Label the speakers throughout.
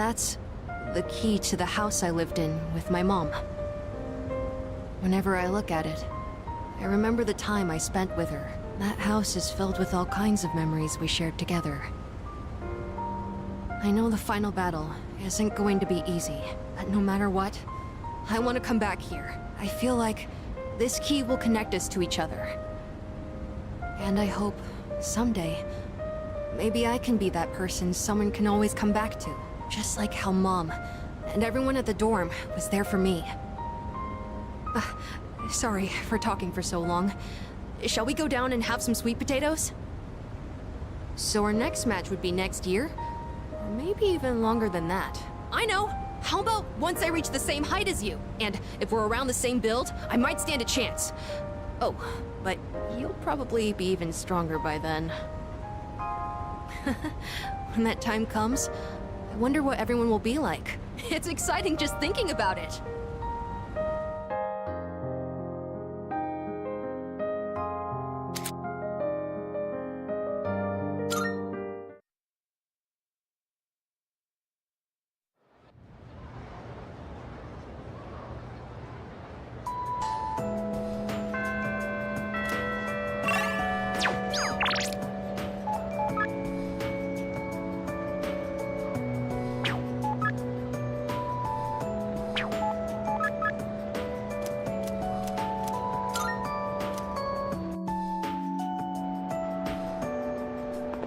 Speaker 1: That's the key to the house I lived in with my mom. Whenever I look at it, I remember the time I spent with her. That house is filled with all kinds of memories we shared together. I know the final battle isn't going to be easy, but no matter what, I want to come back here. I feel like this key will connect us to each other. And I hope, someday, maybe I can be that person someone can always come back to. Just like how Mom and everyone at the dorm was there for me. Sorry for talking for so long. Shall we go down and have some sweet potatoes? So our next match would be next year? Or maybe even longer than that. I know! How about once I reach the same height as you? And if we're around the same build, I might stand a chance. Oh, but you'll probably be even stronger by then. When that time comes, I wonder what everyone will be like. It's exciting just thinking about it.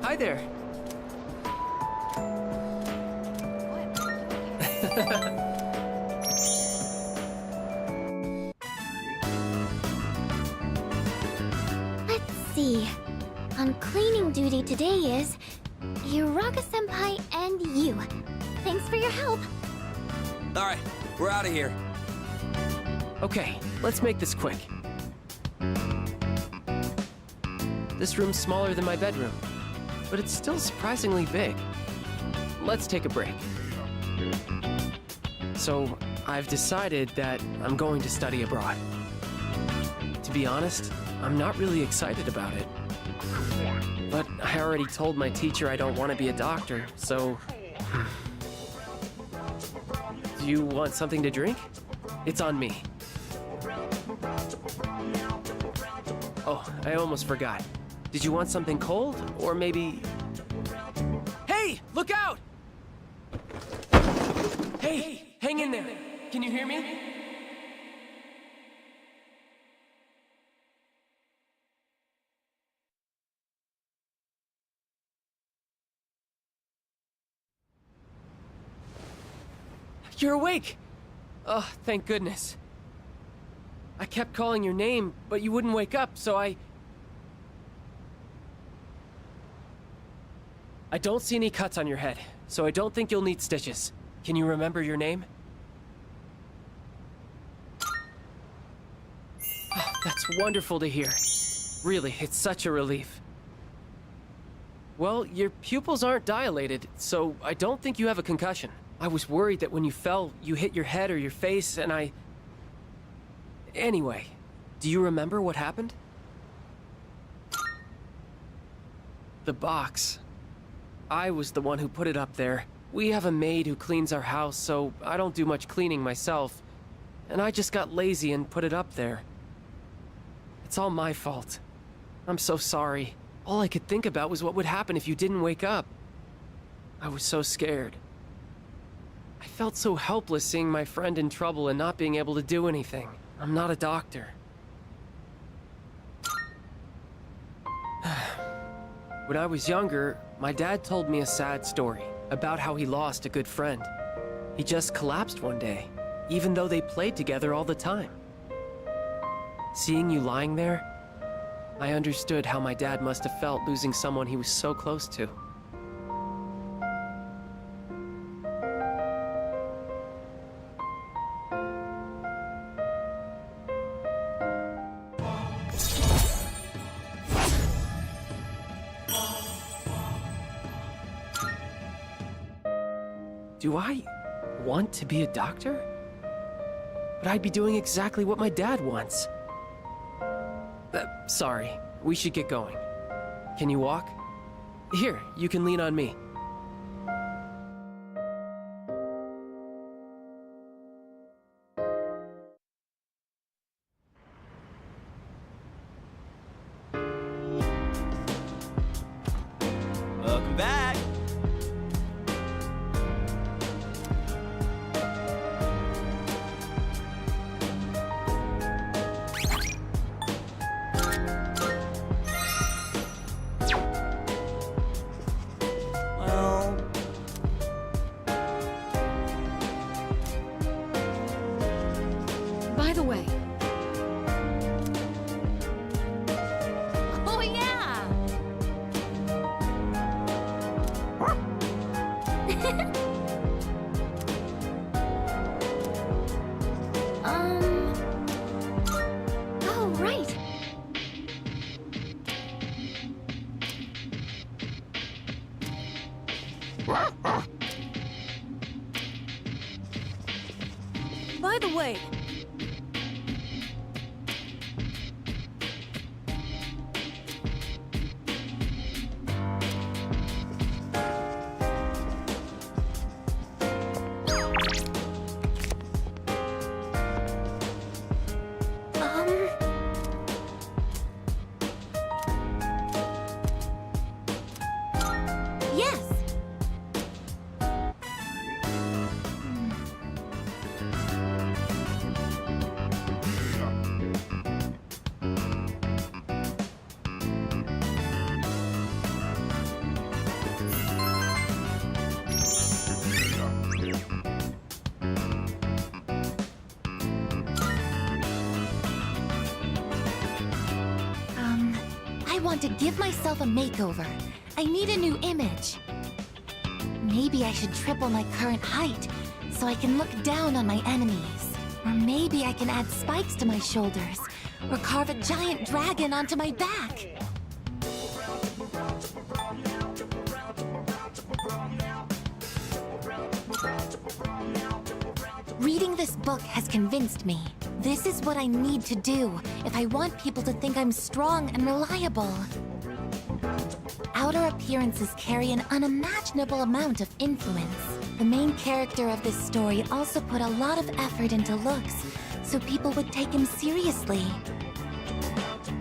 Speaker 2: Hi there.
Speaker 3: Let's see. On cleaning duty today is Yuraga-senpai and you. Thanks for your help.
Speaker 4: Alright, we're out of here.
Speaker 2: Okay, let's make this quick. This room's smaller than my bedroom, but it's still surprisingly big. Let's take a break. So, I've decided that I'm going to study abroad. To be honest, I'm not really excited about it. But I already told my teacher I don't want to be a doctor, so... Do you want something to drink? It's on me. Oh, I almost forgot. Did you want something cold, or maybe... Hey, look out! Hey, hang in there. Can you hear me? You're awake! Oh, thank goodness. I kept calling your name, but you wouldn't wake up, so I don't see any cuts on your head, so I don't think you'll need stitches. Can you remember your name? Oh, that's wonderful to hear. Really, it's such a relief. Well, your pupils aren't dilated, so I don't think you have a concussion. I was worried that when you fell, you hit your head or your face, and I... Anyway, do you remember what happened? The box. I was the one who put it up there. We have a maid who cleans our house, so I don't do much cleaning myself. And I just got lazy and put it up there. It's all my fault. I'm so sorry. All I could think about was what would happen if you didn't wake up. I was so scared. I felt so helpless seeing my friend in trouble and not being able to do anything. I'm not a doctor. When I was younger, my dad told me a sad story about how he lost a good friend. He just collapsed one day, even though they played together all the time. Seeing you lying there, I understood how my dad must have felt losing someone he was so close to. Do I want to be a doctor? But I'd be doing exactly what my dad wants. Sorry, we should get going. Can you walk? Here, you can lean on me.
Speaker 1: By the way... Oh, yeah!
Speaker 3: Oh, right.
Speaker 1: By the way...
Speaker 3: Yes. I want to give myself a makeover. I need a new image. Maybe I should triple my current height so I can look down on my enemies. Or maybe I can add spikes to my shoulders or carve a giant dragon onto my back. Reading this book has convinced me. This is what I need to do if I want people to think I'm strong and reliable. Outer appearances carry an unimaginable amount of influence. The main character of this story also put a lot of effort into looks, so people would take him seriously.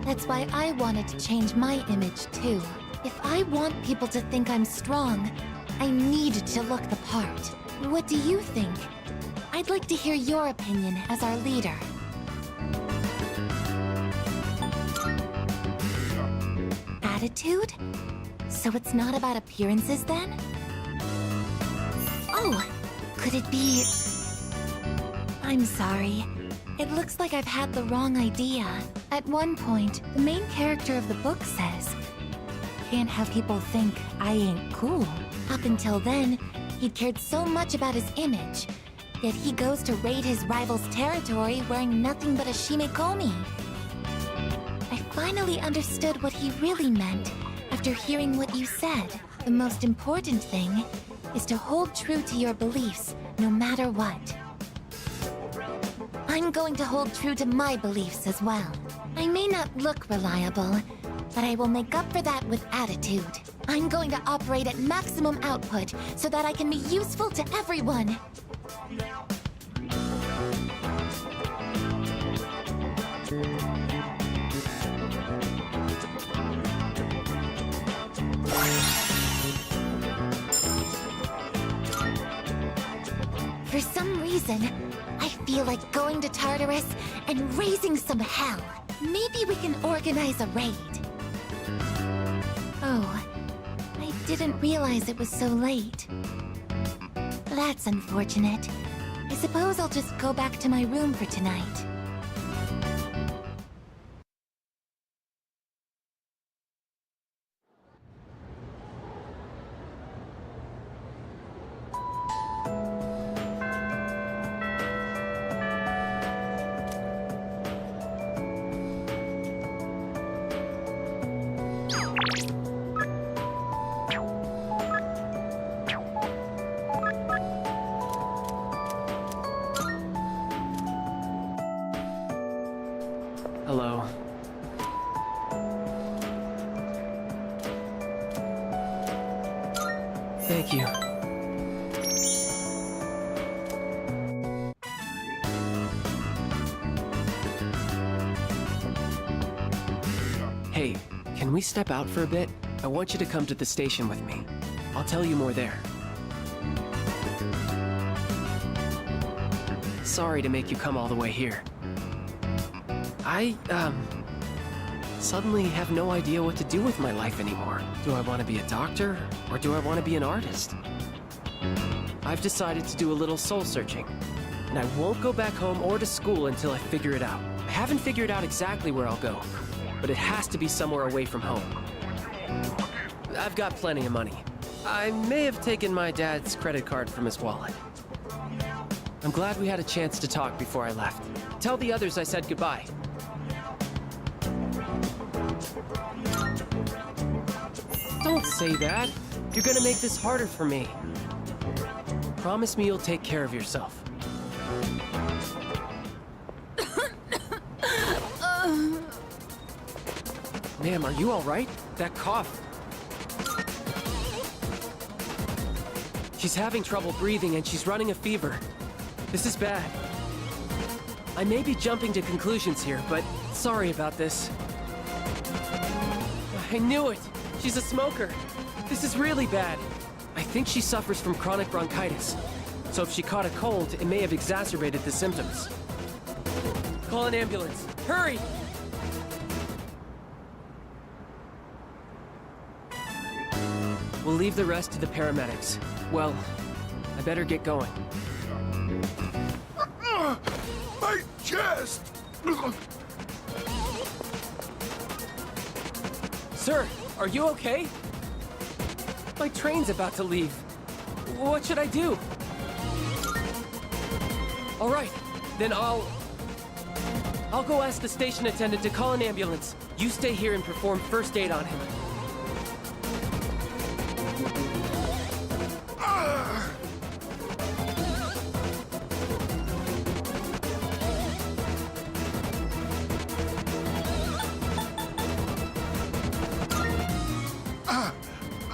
Speaker 3: That's why I wanted to change my image too. If I want people to think I'm strong, I need to look the part. What do you think? I'd like to hear your opinion as our leader. Attitude? So it's not about appearances then? Oh, could it be... I'm sorry. It looks like I've had the wrong idea. At one point, the main character of the book says, "Can't have people think I ain't cool." Up until then, he'd cared so much about his image, yet he goes to raid his rival's territory wearing nothing but a shimekomi. I finally understood what he really meant after hearing what you said. The most important thing is to hold true to your beliefs, no matter what. I'm going to hold true to my beliefs as well. I may not look reliable, but I will make up for that with attitude. I'm going to operate at maximum output so that I can be useful to everyone. For some reason, I feel like going to Tartarus and raising some hell. Maybe we can organize a raid. Oh, I didn't realize it was so late. That's unfortunate. I suppose I'll just go back to my room for tonight.
Speaker 2: Hello. Thank you. Hey, can we step out for a bit? I want you to come to the station with me. I'll tell you more there. Sorry to make you come all the way here. I, suddenly have no idea what to do with my life anymore. Do I want to be a doctor, or do I want to be an artist? I've decided to do a little soul searching. and I won't go back home or to school until I figure it out. I haven't figured out exactly where I'll go, but it has to be somewhere away from home. I've got plenty of money. I may have taken my dad's credit card from his wallet. I'm glad we had a chance to talk before I left. Tell the others I said goodbye. Don't say that. You're gonna make this harder for me. Promise me you'll take care of yourself. Ma'am, are you all right? That cough. She's having trouble breathing and she's running a fever. This is bad. I may be jumping to conclusions here, but sorry about this. I knew it! She's a smoker! This is really bad. I think she suffers from chronic bronchitis. So if she caught a cold, it may have exacerbated the symptoms. Call an ambulance. Hurry! We'll leave the rest to the paramedics. Well, I better get going.
Speaker 5: My chest!
Speaker 2: Sir, are you okay? My train's about to leave. What should I do? All right, then I'll go ask the station attendant to call an ambulance. You stay here and perform first aid on him.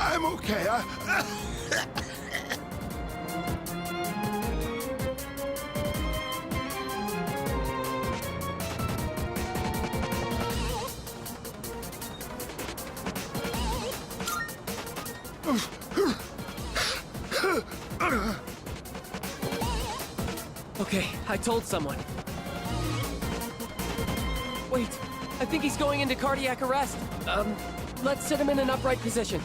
Speaker 5: I'm okay.
Speaker 2: Okay, I told someone. Wait, I think he's going into cardiac arrest. Let's sit him in an upright position.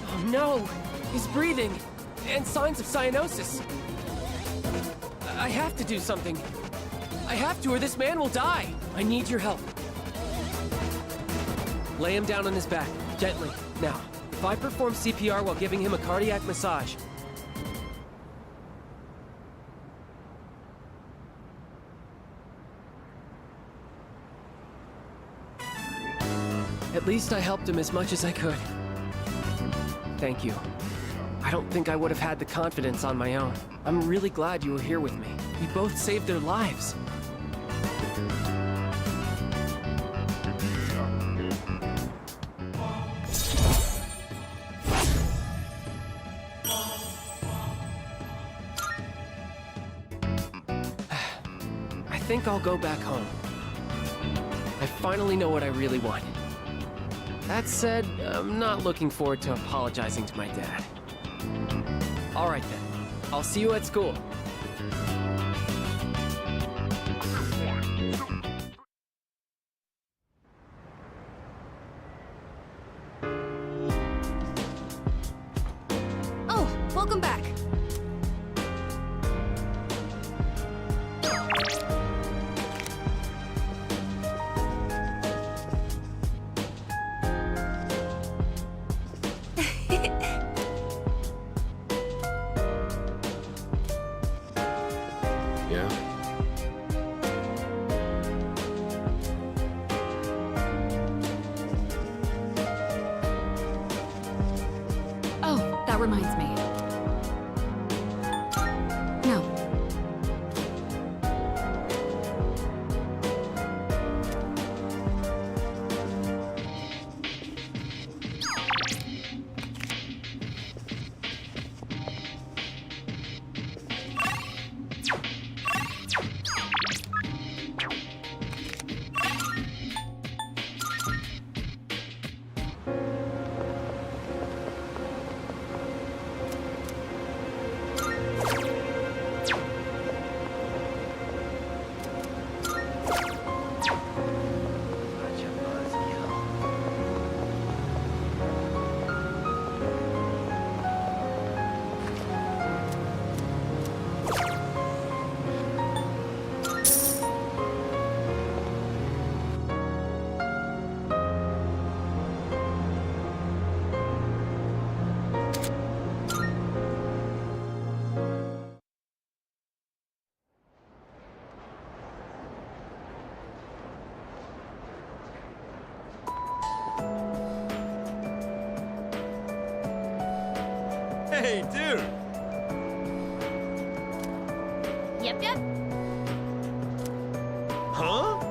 Speaker 2: Oh no, he's breathing, and signs of cyanosis. I have to do something. I have to, or this man will die. I need your help. Lay him down on his back, gently. Now, if I perform CPR while giving him a cardiac massage, at least I helped him as much as I could. Thank you. I don't think I would have had the confidence on my own. I'm really glad you were here with me. We both saved their lives. I think I'll go back home. I finally know what I really want. That said, I'm not looking forward to apologizing to my dad. All right then, I'll see you at school.
Speaker 1: Oh, welcome back.
Speaker 5: Yeah?
Speaker 1: Oh, that reminds me. No.
Speaker 4: Hey, dude!
Speaker 3: Yep, yep.
Speaker 4: Huh?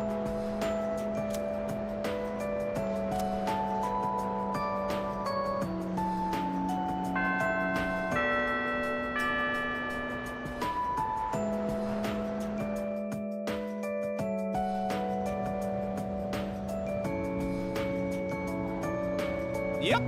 Speaker 4: Yep.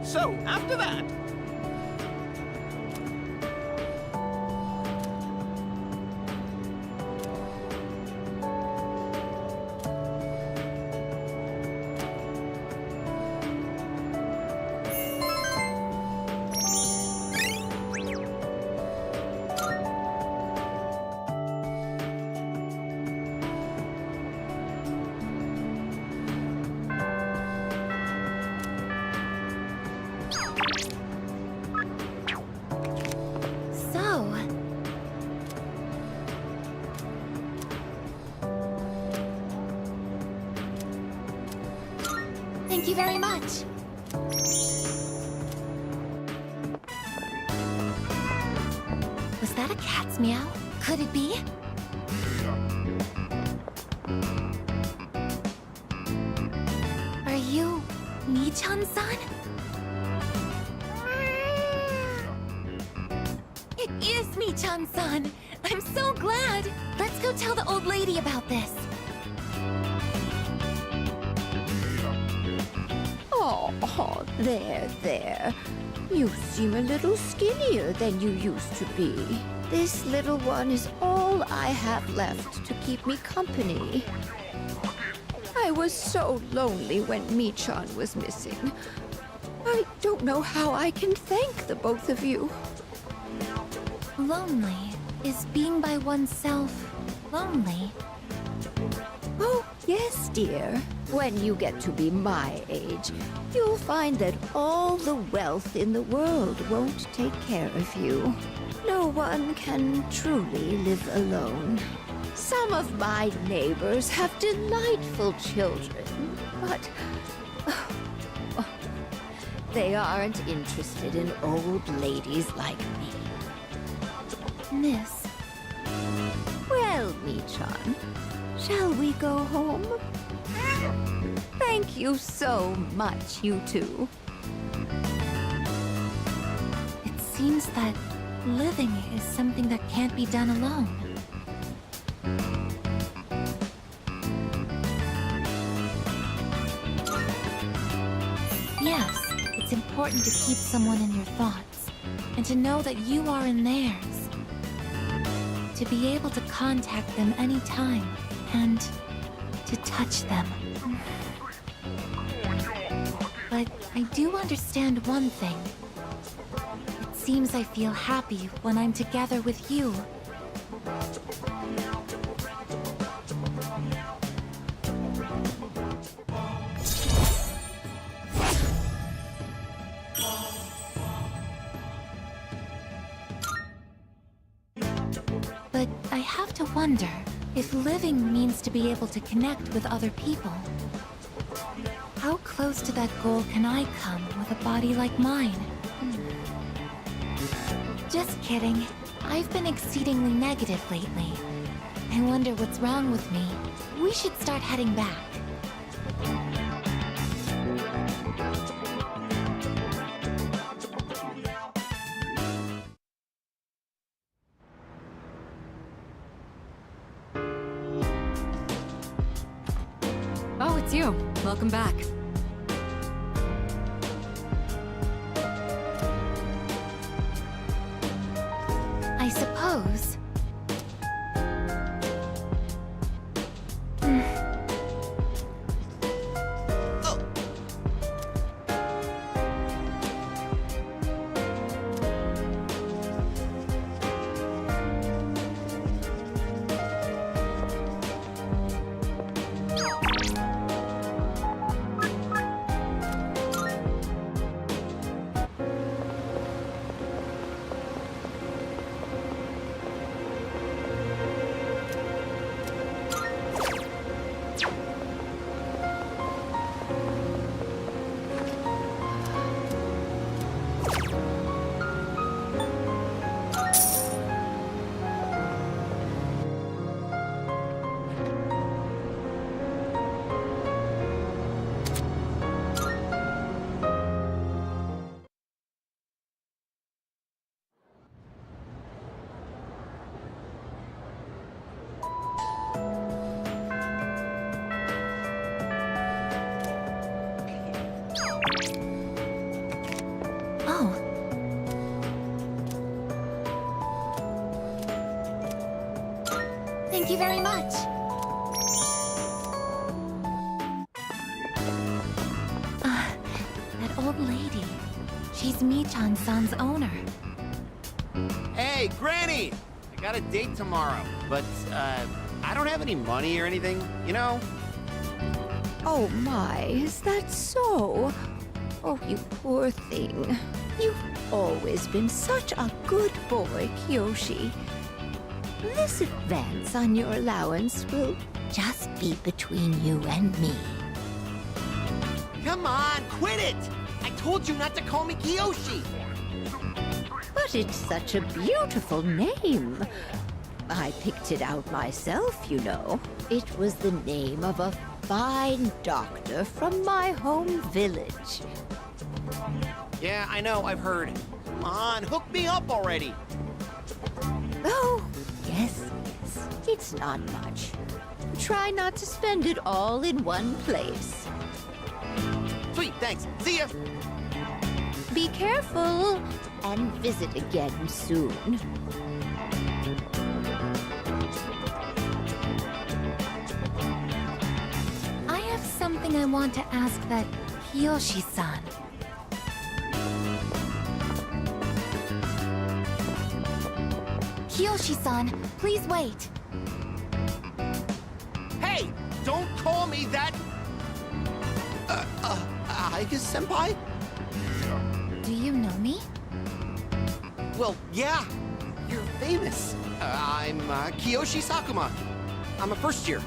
Speaker 4: So, after that...
Speaker 3: So, thank you very much. Was that a cat's meow? Could it be? Are you Mii-chan-san? It is Mii-chan-san! I'm so glad! Let's go tell the old lady about this.
Speaker 6: Oh, there. You seem a little skinnier than you used to be. This little one is all I have left to keep me company. I was so lonely when Mii-chan was missing. I don't know how I can thank the both of you.
Speaker 3: Lonely? Is being by oneself lonely?
Speaker 6: Oh, yes, dear. When you get to be my age, you'll find that all the wealth in the world won't take care of you. No one can truly live alone. Some of my neighbors have delightful children, but they aren't interested in old ladies like me.
Speaker 3: Miss,
Speaker 6: Well, Mii-chan, shall we go home? Thank you so much, you two.
Speaker 3: it seems that living is something that can't be done alone. Yes, it's important to keep someone in your thoughts, and to know that you are in theirs. To be able to contact them anytime, and to touch them. But I do understand one thing. It seems I feel happy when I'm together with you. But I have to wonder if living means to be able to connect with other people. How close to that goal can I come with a body like mine? Just kidding. I've been exceedingly negative lately. I wonder what's wrong with me. We should start heading back.
Speaker 1: Oh, it's you. Welcome back.
Speaker 3: I suppose. Thank you very much. That old lady. She's Michan-san's owner.
Speaker 7: Hey, Granny! I got a date tomorrow, but, I don't have any money or anything, you know?
Speaker 6: Oh my, is that so? Oh, you poor thing. You've always been such a good boy, Kiyoshi. This advance on your allowance will just be between you and me.
Speaker 7: Come on, quit it! I told you not to call me Kiyoshi!
Speaker 6: But it's such a beautiful name. I picked it out myself, you know. It was the name of a fine doctor from my home village.
Speaker 7: Yeah, I know, I've heard. Come on, hook me up already!
Speaker 6: Oh, yes. It's not much. Try not to spend it all in one place.
Speaker 7: Sweet, thanks. See ya!
Speaker 6: Be careful and visit again soon.
Speaker 3: I have something I want to ask that Kiyoshi-san. Kiyoshi-san, please wait.
Speaker 7: Hey! Don't call me that! Aiga-senpai?
Speaker 3: Do you know me?
Speaker 7: Well, yeah. You're famous. I'm, Kiyoshi Sakuma. I'm a first year.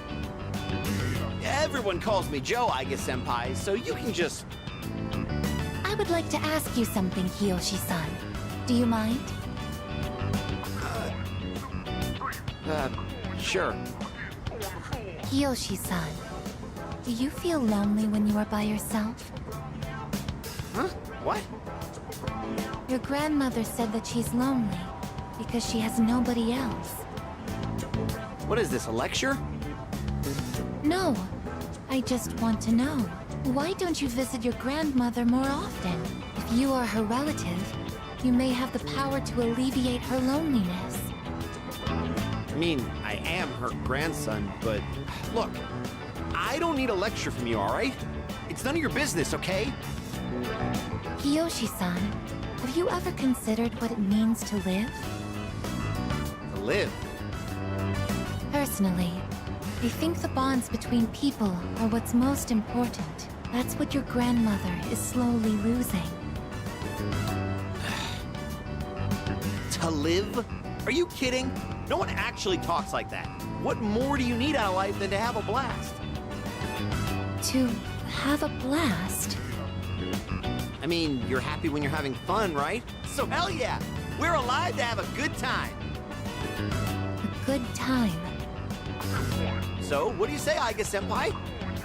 Speaker 7: Everyone calls me Joe, Aiga-senpai, so you can just...
Speaker 3: I would like to ask you something, Kiyoshi-san. Do you mind?
Speaker 7: Sure.
Speaker 3: Kiyoshi-san, do you feel lonely when you are by yourself?
Speaker 7: Huh? What?
Speaker 3: Your grandmother said that she's lonely because she has nobody else.
Speaker 7: What is this, a lecture?
Speaker 3: No, I just want to know. Why don't you visit your grandmother more often? If you are her relative, you may have the power to alleviate her loneliness.
Speaker 7: I mean, I am her grandson, but... Look, I don't need a lecture from you, alright? It's none of your business, okay?
Speaker 3: Kiyoshi-san, have you ever considered what it means to live?
Speaker 7: To live.
Speaker 3: Personally, I think the bonds between people are what's most important. That's what your grandmother is slowly losing.
Speaker 7: To live? Are you kidding? No one actually talks like that. What more do you need out of life than to have a blast?
Speaker 3: To have a blast?
Speaker 7: I mean, you're happy when you're having fun, right? So hell yeah! We're alive to have a good time!
Speaker 3: A good time.
Speaker 7: So, what do you say, Aiga-senpai?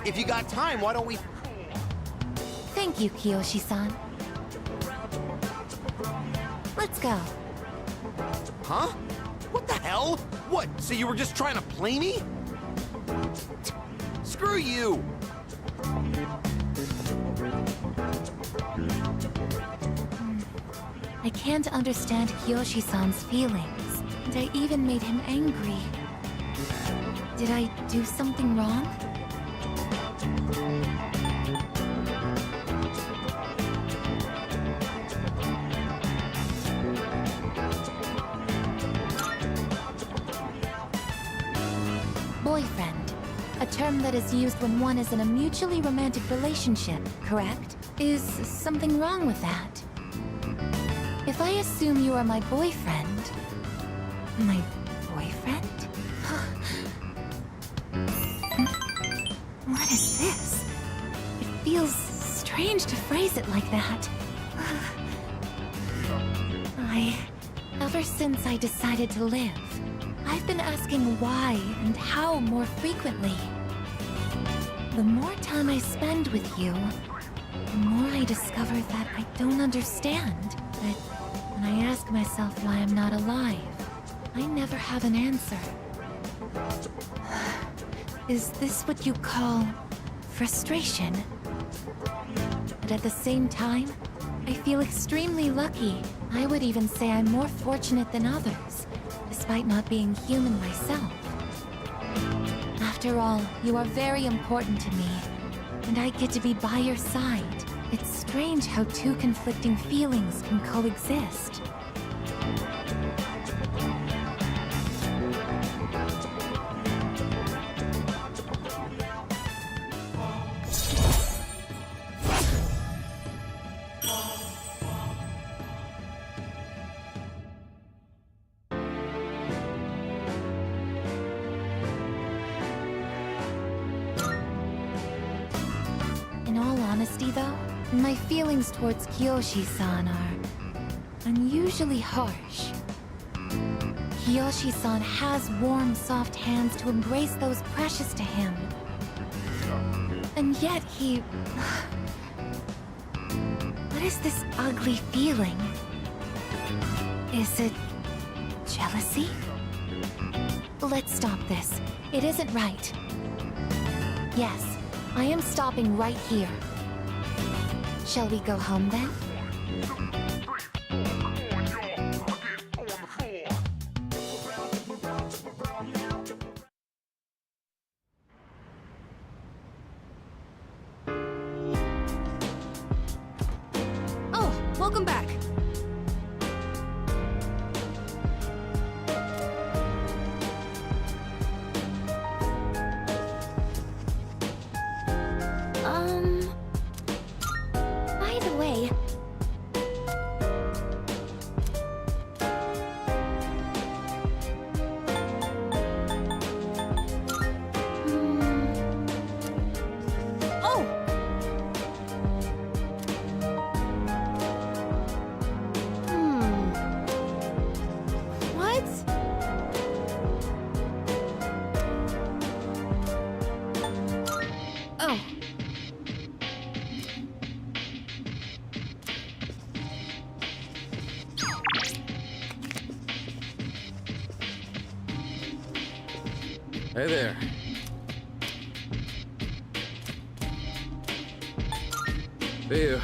Speaker 7: If you got time, why don't we...
Speaker 3: Thank you, Kiyoshi-san. Let's go.
Speaker 7: Huh? What the hell? What, so you were just trying to play me? Screw you!
Speaker 3: I can't understand Kiyoshi-san's feelings, and I even made him angry. Did I do something wrong? Boyfriend, a term that is used when one is in a mutually romantic relationship, correct? Is something wrong with that? If I assume you are my boyfriend... My boyfriend? What is this? It feels strange to phrase it like that. Ever since I decided to live, I've been asking why and how more frequently. The more time I spend with you, the more I discover that I don't understand. That when I ask myself why I'm not alive, I never have an answer. Is this what you call frustration? But at the same time, I feel extremely lucky. I would even say I'm more fortunate than others, despite not being human myself. After all, you are very important to me, and I get to be by your side. It's strange how two conflicting feelings can coexist. In all honesty, though, my feelings towards Kiyoshi-san are unusually harsh. Kiyoshi-san has warm, soft hands to embrace those precious to him. And yet he... What is this ugly feeling? Is it... jealousy? Let's stop this. It isn't right. Yes, I am stopping right here. Shall we go home then?
Speaker 1: Oh, welcome back.
Speaker 6: By the way,
Speaker 1: Oh! What? Oh.
Speaker 8: Hey there. See you.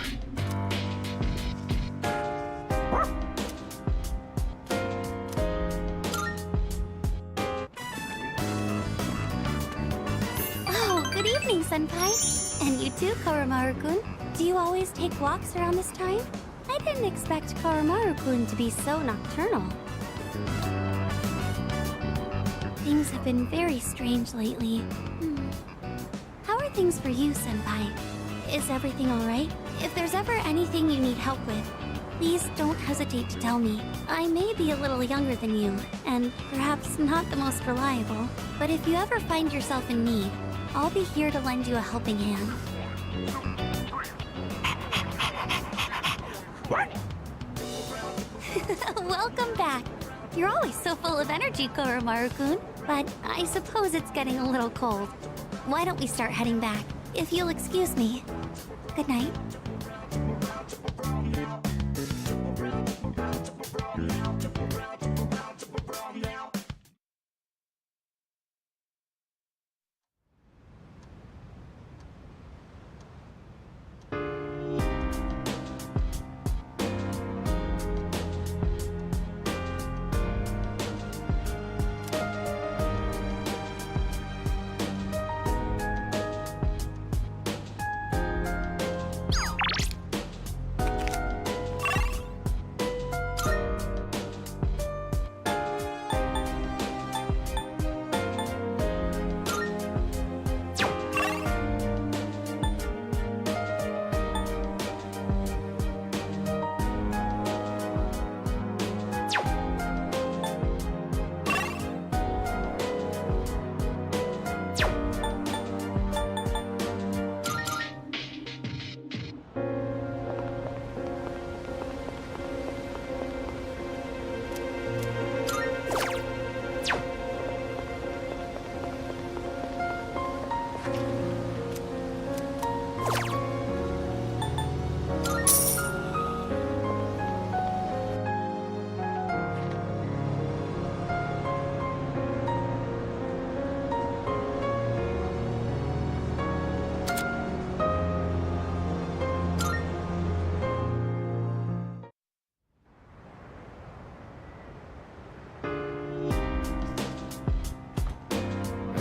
Speaker 9: Oh, good evening, Senpai. And you too, Koromaru-kun. Do you always take walks around this time? I didn't expect Koromaru-kun to be so nocturnal. Things have been very strange lately. How are things for you, Senpai? Is everything alright? If there's ever anything you need help with, please don't hesitate to tell me. I may be a little younger than you, and perhaps not the most reliable, but if you ever find yourself in need, I'll be here to lend you a helping hand. Welcome back. You're always so full of energy, Koromaru-kun, but I suppose it's getting a little cold. Why don't we start heading back? If you'll excuse me. Good night.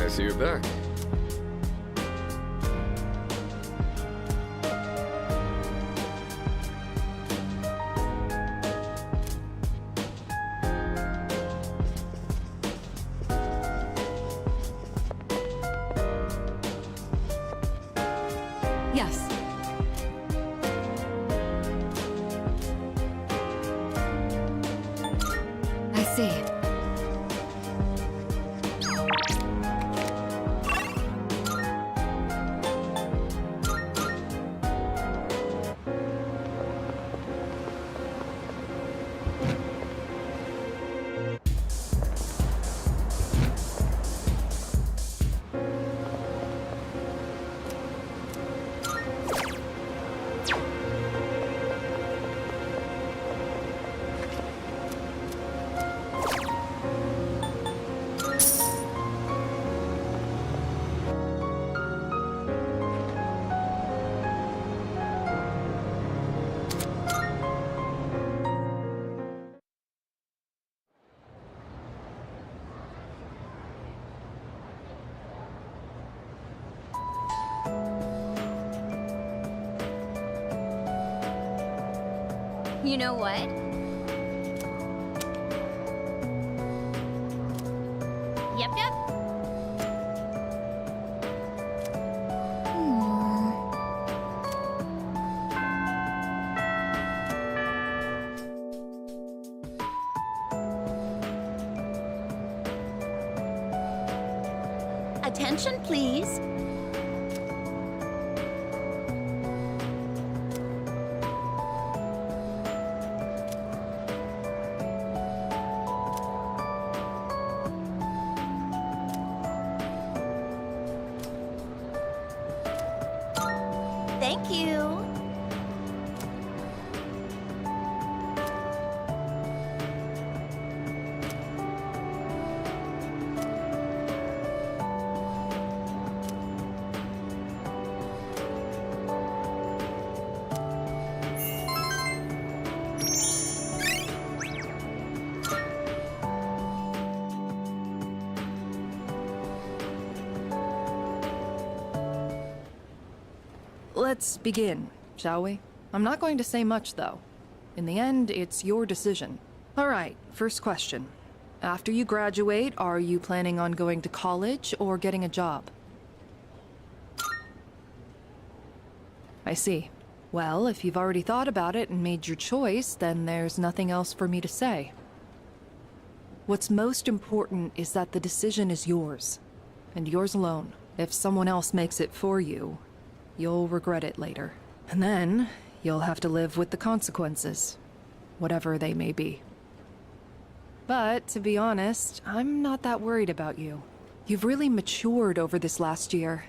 Speaker 8: I see you're back.
Speaker 1: Yes. I see.
Speaker 9: You know what? Yep. Attention, please. Thank you.
Speaker 10: Let's begin, shall we? I'm not going to say much, though. In the end, it's your decision. All right, first question. After you graduate, are you planning on going to college or getting a job? I see. Well, if you've already thought about it and made your choice, then there's nothing else for me to say. What's most important is that the decision is yours, and yours alone. If someone else makes it for you, you'll regret it later. And then, you'll have to live with the consequences, whatever they may be. But, to be honest, I'm not that worried about you. You've really matured over this last year.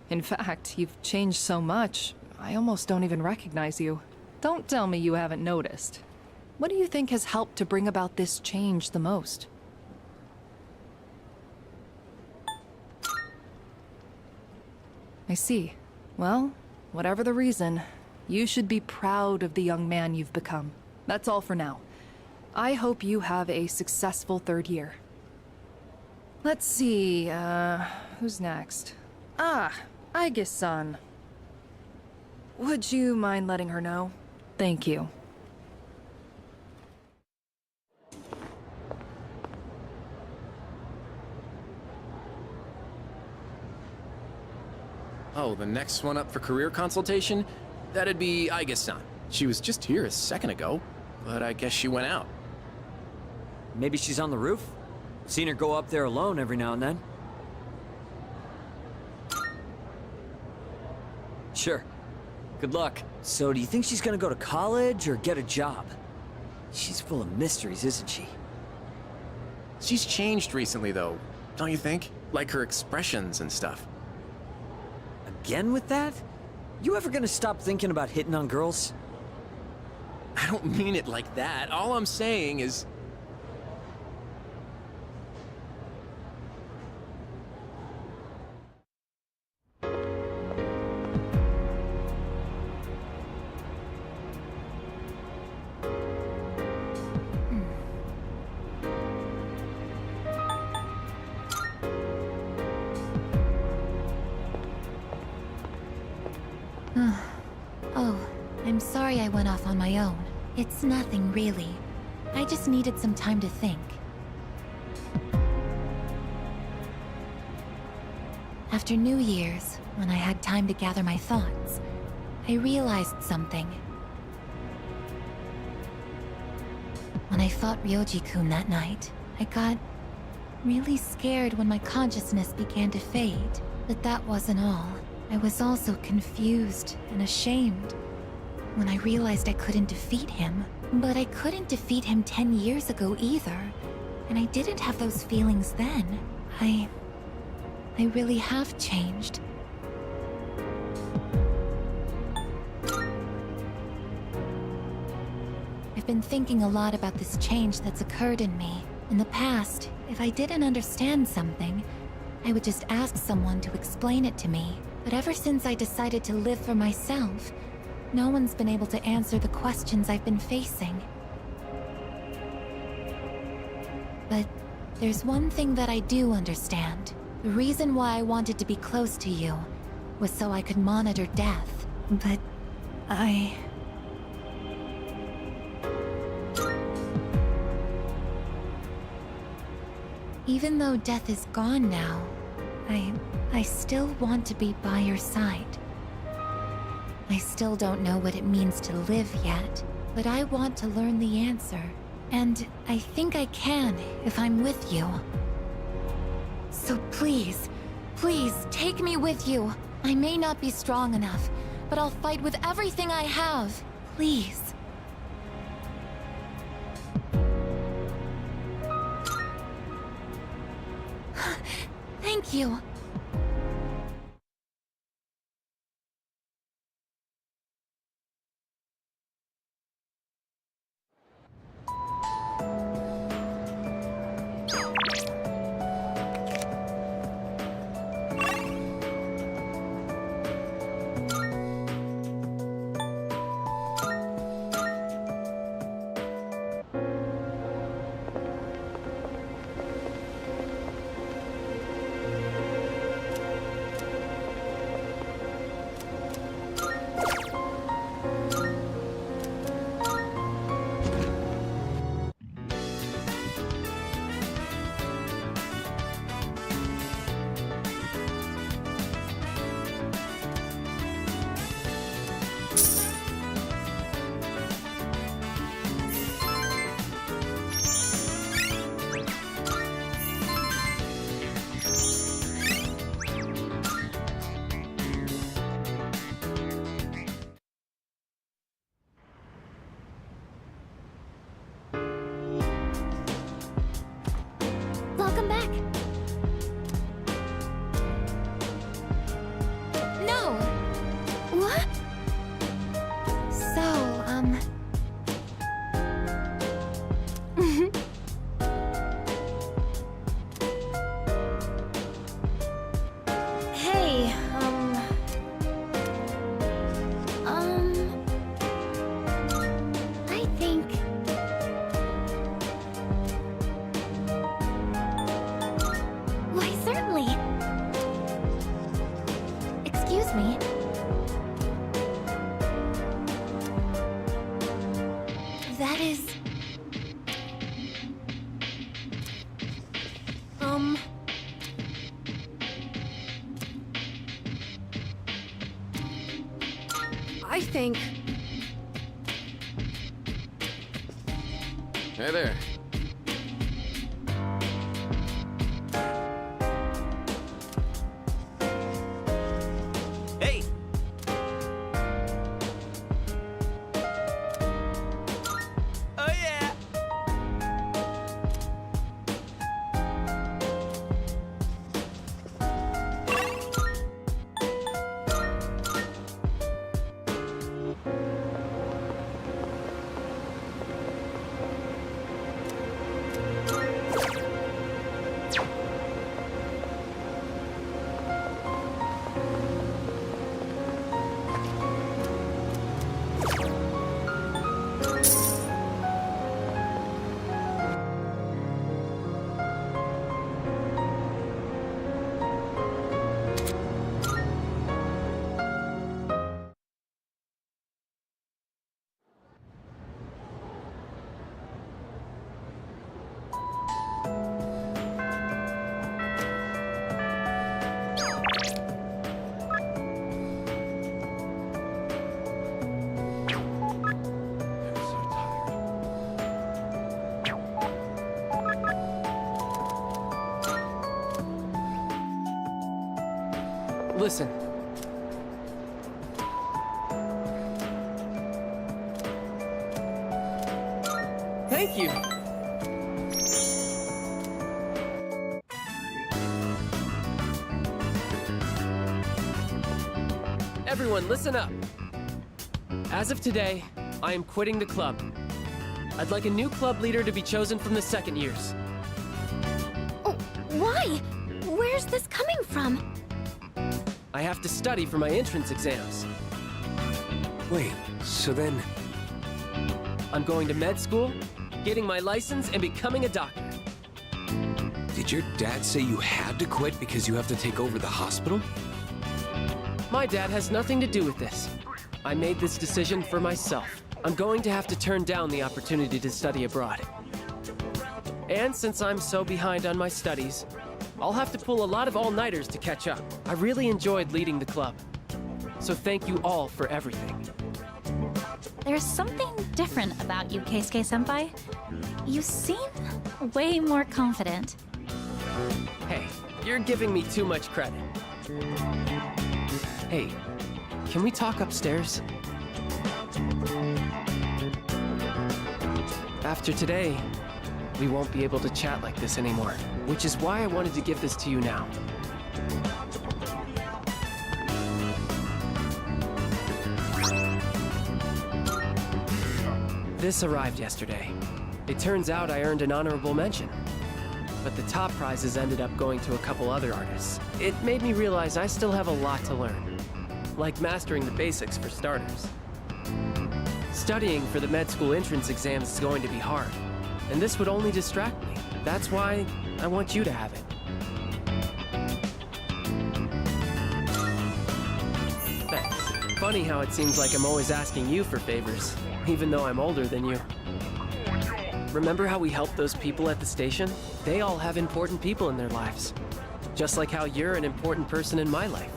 Speaker 10: In fact, you've changed so much, I almost don't even recognize you. Don't tell me you haven't noticed. What do you think has helped to bring about this change the most? I see. Well, whatever the reason, you should be proud of the young man you've become. That's all for now. I hope you have a successful third year. Let's see, who's next? Aigis-san. Would you mind letting her know? Thank you.
Speaker 11: Oh, the next one up for career consultation? That'd be Aigis-san. She was just here a second ago, but I guess she went out.
Speaker 12: Maybe she's on the roof? Seen her go up there alone every now and then. Sure. Good luck. So, do you think she's gonna go to college or get a job? She's full of mysteries, isn't she?
Speaker 11: She's changed recently, though, don't you think? Like her expressions and stuff.
Speaker 12: Again with that? You ever gonna stop thinking about hitting on girls?
Speaker 11: I don't mean it like that. All I'm saying is...
Speaker 3: sorry I went off on my own. It's nothing, really. I just needed some time to think. After New Year's, when I had time to gather my thoughts, I realized something. When I fought Ryoji-kun that night, I got really scared when my consciousness began to fade. But that wasn't all. I was also confused and ashamed when I realized I couldn't defeat him. But I couldn't defeat him 10 years ago either, and I didn't have those feelings then. I really have changed. I've been thinking a lot about this change that's occurred in me. In the past, if I didn't understand something, I would just ask someone to explain it to me. But ever since I decided to live for myself, no one's been able to answer the questions I've been facing. But there's one thing that I do understand. The reason why I wanted to be close to you was so I could monitor death. But even though death is gone now, I still want to be by your side. I still don't know what it means to live yet, but I want to learn the answer. And I think I can if I'm with you. So please, please take me with you. I may not be strong enough, but I'll fight with everything I have. Please. Thank you.
Speaker 9: Welcome back.
Speaker 3: No!
Speaker 9: What?
Speaker 3: So,
Speaker 9: Hey, I think... Why, certainly. Excuse me.
Speaker 3: that is...
Speaker 1: I think...
Speaker 8: Hey there.
Speaker 7: Hey! Oh yeah!
Speaker 2: Listen. Thank you. Everyone, listen up. As of today, I am quitting the club. I'd like a new club leader to be chosen from the second years.
Speaker 9: Oh, why? Where's this coming from?
Speaker 2: I have to study for my entrance exams.
Speaker 13: Wait, so then...
Speaker 2: I'm going to med school, getting my license, and becoming a doctor.
Speaker 13: Did your dad say you had to quit because you have to take over the hospital?
Speaker 2: My dad has nothing to do with this. I made this decision for myself. I'm going to have to turn down the opportunity to study abroad. And since I'm so behind on my studies, I'll have to pull a lot of all-nighters to catch up. I really enjoyed leading the club. So thank you all for everything.
Speaker 3: There's something different about you, Keisuke-senpai. You seem way more confident.
Speaker 2: Hey, you're giving me too much credit. Hey, can we talk upstairs? After today, we won't be able to chat like this anymore, which is why I wanted to give this to you now. This arrived yesterday. It turns out I earned an honorable mention, but the top prizes ended up going to a couple other artists. It made me realize I still have a lot to learn, like mastering the basics for starters. Studying for the med school entrance exams is going to be hard, and this would only distract me. That's why I want you to have it. Thanks. Funny how it seems like I'm always asking you for favors, even though I'm older than you. Remember how we helped those people at the station? They all have important people in their lives. Just like how you're an important person in my life.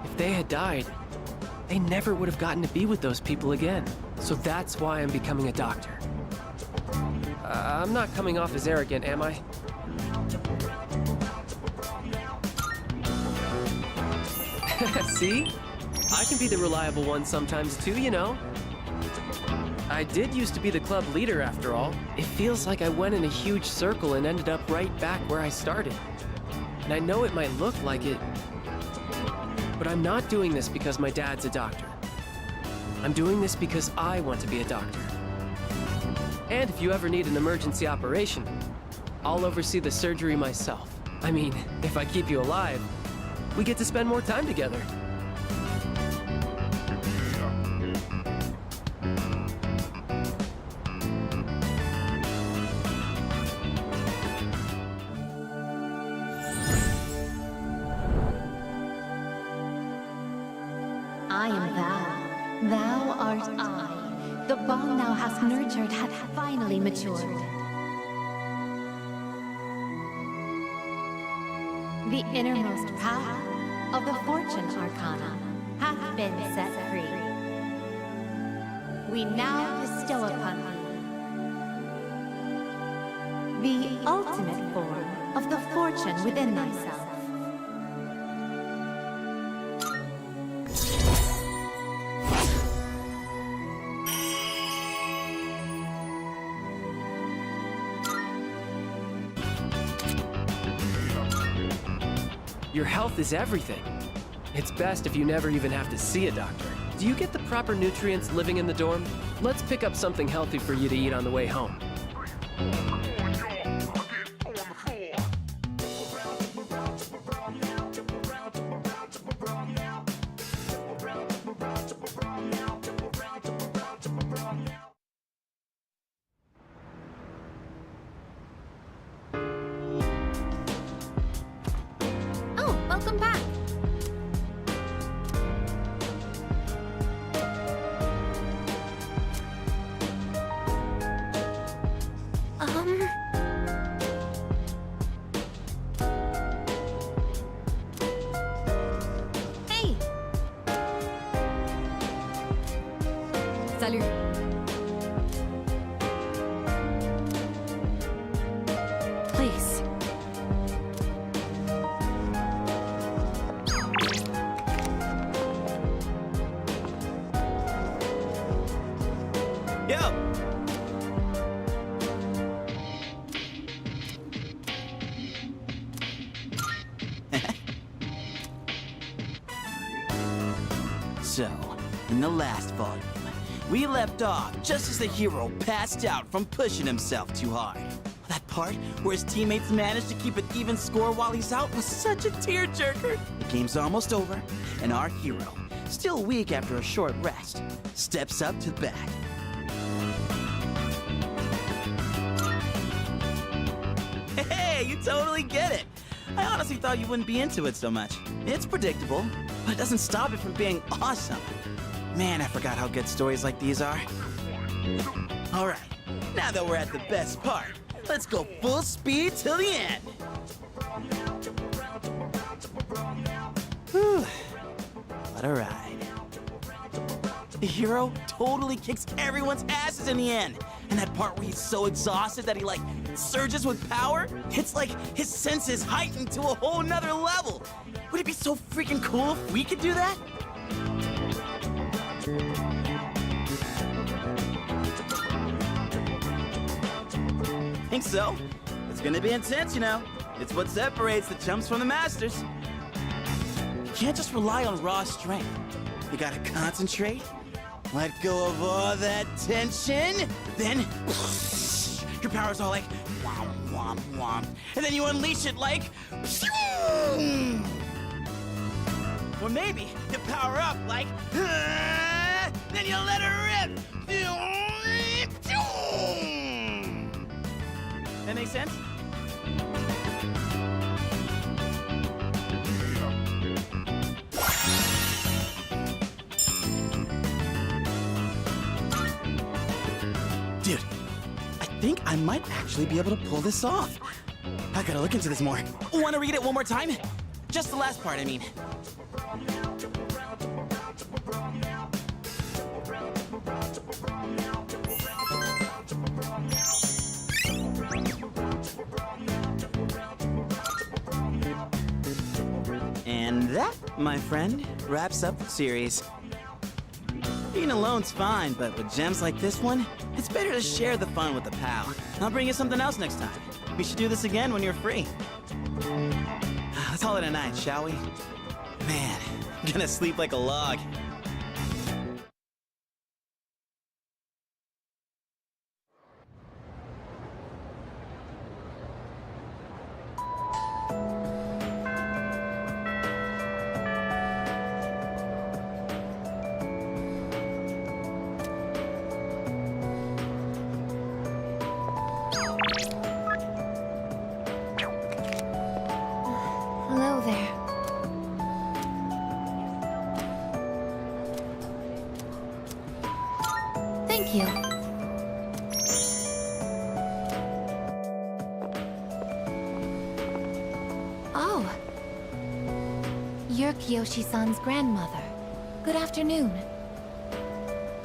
Speaker 2: If they had died, they never would have gotten to be with those people again. So that's why I'm becoming a doctor. I'm not coming off as arrogant, am I? See? I can be the reliable one sometimes too, you know. I did used to be the club leader after all. It feels like I went in a huge circle and ended up right back where I started. And I know it might look like it, but I'm not doing this because my dad's a doctor. I'm doing this because I want to be a doctor. And if you ever need an emergency operation, I'll oversee the surgery myself. I mean, if I keep you alive, we get to spend more time together.
Speaker 3: I am thou. Thou art I. The bond thou hast nurtured hath finally matured. The innermost power of the Fortune Arcana hath been set free. We now bestow upon thee the ultimate form of the fortune within thyself.
Speaker 2: Your health is everything. It's best if you never even have to see a doctor. Do you get the proper nutrients living in the dorm? Let's pick up something healthy for you to eat on the way home.
Speaker 1: Welcome back. Hey. Salut.
Speaker 10: Please.
Speaker 14: go. So, in the last volume, we left off just as the hero passed out from pushing himself too hard. That part where his teammates managed to keep an even score while he's out was such a tearjerker. The game's almost over, and our hero, still weak after a short rest, steps up to the bat. Hey, you totally get it. I honestly thought you wouldn't be into it so much. It's predictable, but it doesn't stop it from being awesome. Man, I forgot how good stories like these are. All right, now that we're at the best part, let's go full speed till the end. Whew, what a ride. The hero totally kicks everyone's asses in the end. And that part where he's so exhausted that he, like, surges with power, it's like his senses heightened to a whole nother level. Would it be so freaking cool if we could do that? Think so? It's gonna be intense, you know. It's what separates the chumps from the masters. You can't just rely on raw strength. You gotta concentrate, let go of all that tension, then your power's all like womp, womp, womp. And then you unleash it like or maybe you power up like then you let her rip. That makes sense? Dude, I think I might actually be able to pull this off. I gotta look into this more. Wanna read it one more time? Just the last part, I mean. And that, my friend, wraps up the series. Being alone's fine, but with gems like this one, it's better to share the fun with a pal. I'll bring you something else next time. We should do this again when you're free. Let's call it a night, shall we? Man, I'm gonna sleep like a log.
Speaker 3: Hello there. Thank you. Oh. You're Kiyoshi-san's grandmother. Good afternoon.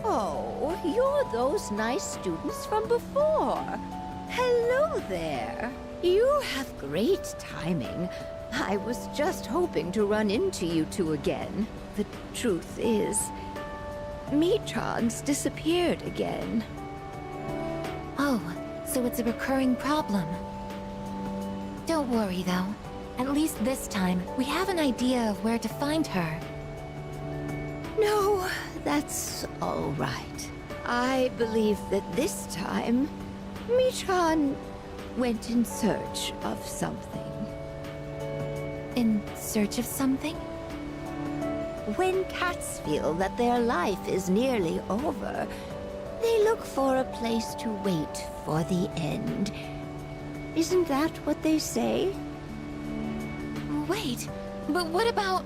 Speaker 6: Oh, you're those nice students from before. Hello there. You have great timing. I was just hoping to run into you two again. The truth is, Michan's disappeared again.
Speaker 3: Oh, so it's a recurring problem. Don't worry, though. At least this time, we have an idea of where to find her.
Speaker 6: No, that's all right. I believe that this time, Michan went in search of something.
Speaker 3: In search of something?
Speaker 6: When cats feel that their life is nearly over, they look for a place to wait for the end. Isn't that what they say?
Speaker 3: Wait, but what about...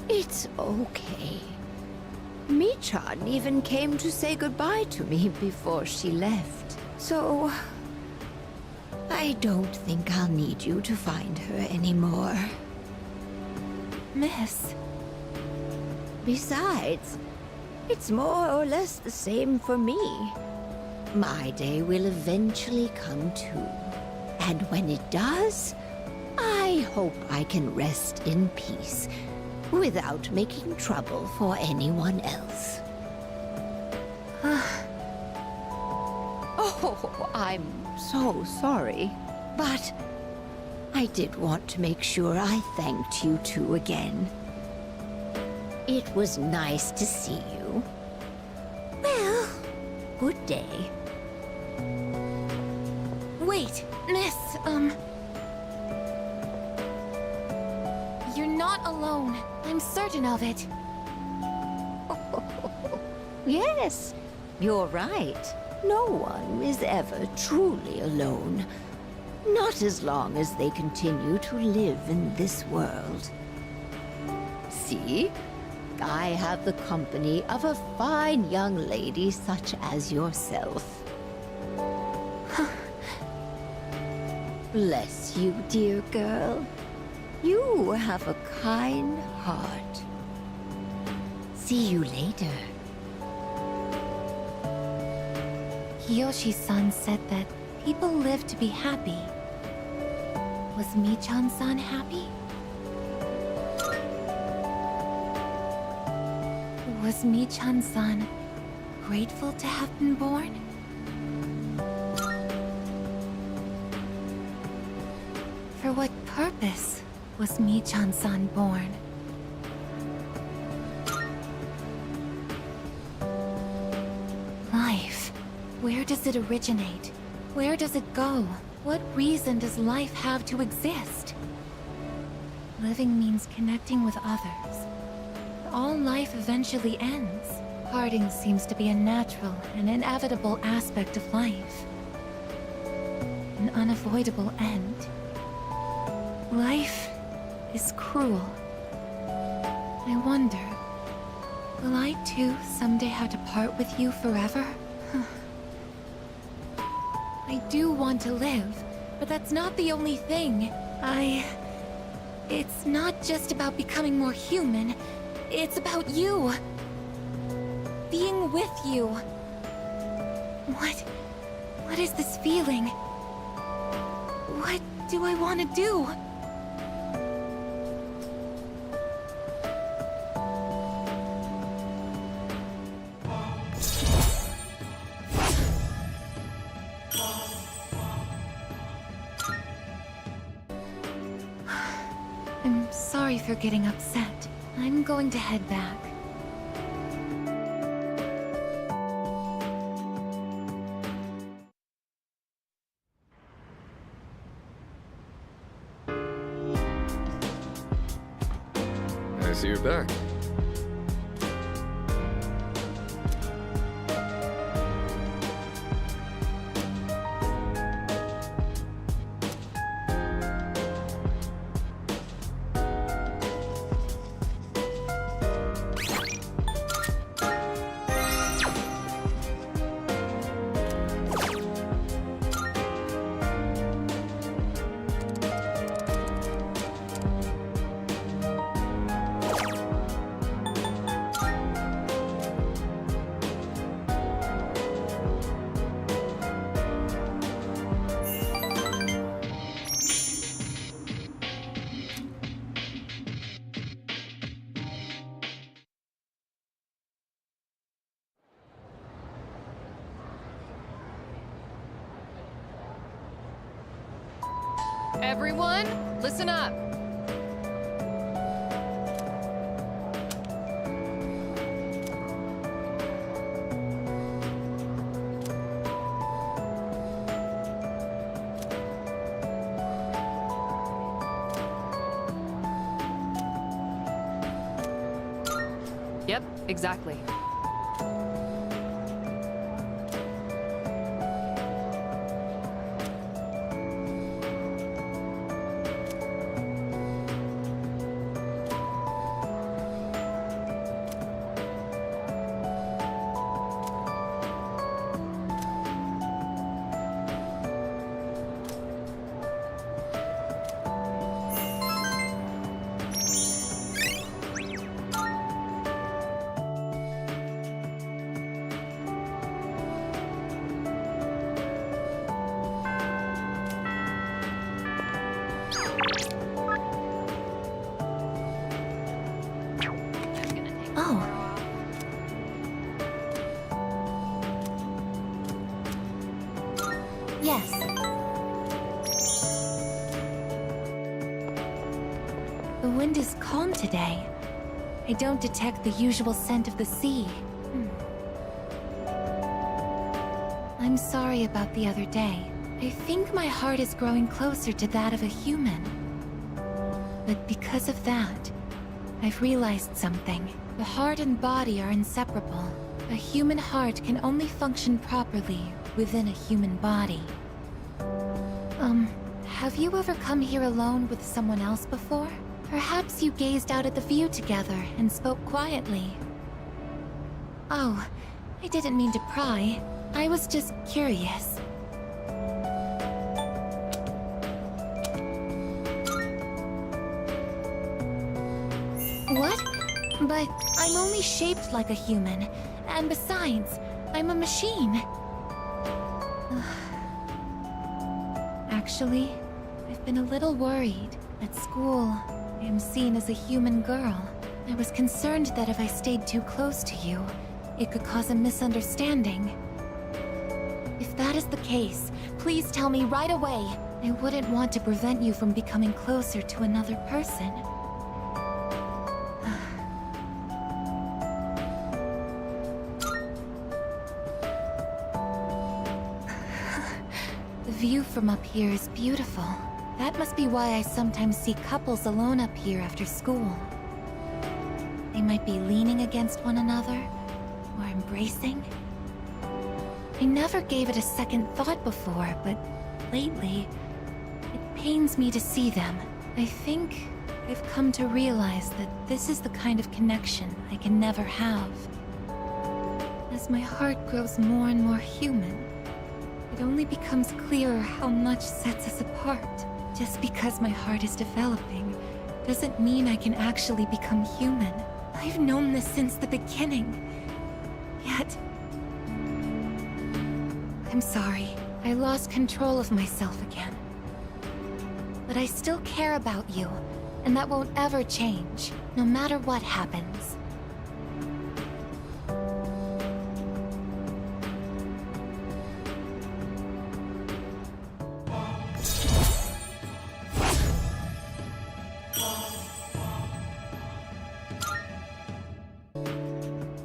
Speaker 6: It's okay. Michan even came to say goodbye to me before she left. So... I don't think I'll need you to find her anymore.
Speaker 3: Miss...
Speaker 6: Besides, it's more or less the same for me. My day will eventually come too. And when it does, I hope I can rest in peace, without making trouble for anyone else. Oh, I'm so sorry. But I did want to make sure I thanked you two again. It was nice to see you. Well, good day.
Speaker 3: Wait, miss, You're not alone. I'm certain of it.
Speaker 6: Yes, you're right. No one is ever truly alone. Not as long as they continue to live in this world. See? I have the company of a fine young lady such as yourself. Bless you, dear girl. You have a kind heart. See you later.
Speaker 3: Kiyoshi-san said that people live to be happy. Was Michan-san happy? Was Michan-san grateful to have been born? For what purpose was Michan-san born? Life. Where does it originate? Where does it go? What reason does life have to exist? Living means connecting with others. All life eventually ends. Parting seems to be a natural and inevitable aspect of life. An unavoidable end. Life is cruel. I wonder, will I too someday have to part with you forever? I do want to live, but that's not the only thing. It's not just about becoming more human. It's about you. Being with you. What is this feeling? What do I want to do? I'm sorry for getting upset. I'm going to head back.
Speaker 8: I see you're back.
Speaker 10: Everyone, listen up. Yep, exactly.
Speaker 3: Oh. The wind is calm today. I don't detect the usual scent of the sea. I'm sorry about the other day. I think my heart is growing closer to that of a human. But because of that, I've realized something. The heart and body are inseparable. A human heart can only function properly within a human body. Have you ever come here alone with someone else before? Perhaps you gazed out at the view together and spoke quietly. Oh, I didn't mean to pry. I was just curious. What? But I'm only shaped like a human. And besides, I'm a machine. Actually, I've been a little worried. At school, I am seen as a human girl. I was concerned that if I stayed too close to you, it could cause a misunderstanding. If that is the case, please tell me right away. I wouldn't want to prevent you from becoming closer to another person. The view from up here is beautiful. That must be why I sometimes see couples alone up here after school. They might be leaning against one another, or embracing. I never gave it a second thought before, but lately, it pains me to see them. I think I've come to realize that this is the kind of connection I can never have. As my heart grows more and more human, it only becomes clearer how much sets us apart. Just because my heart is developing doesn't mean I can actually become human. I've known this since the beginning. Yet... I'm sorry. I lost control of myself again. But I still care about you, and that won't ever change, no matter what happens.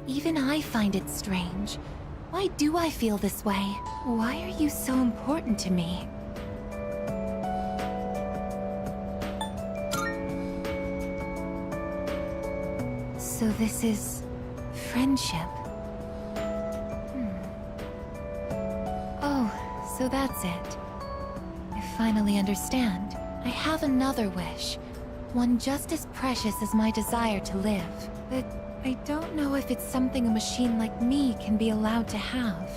Speaker 3: Even I find it strange. Why do I feel this way? Why are you so important to me? So this is... friendship. Oh, so that's it. I finally understand. I have another wish. One just as precious as my desire to live. But I don't know if it's something a machine like me can be allowed to have.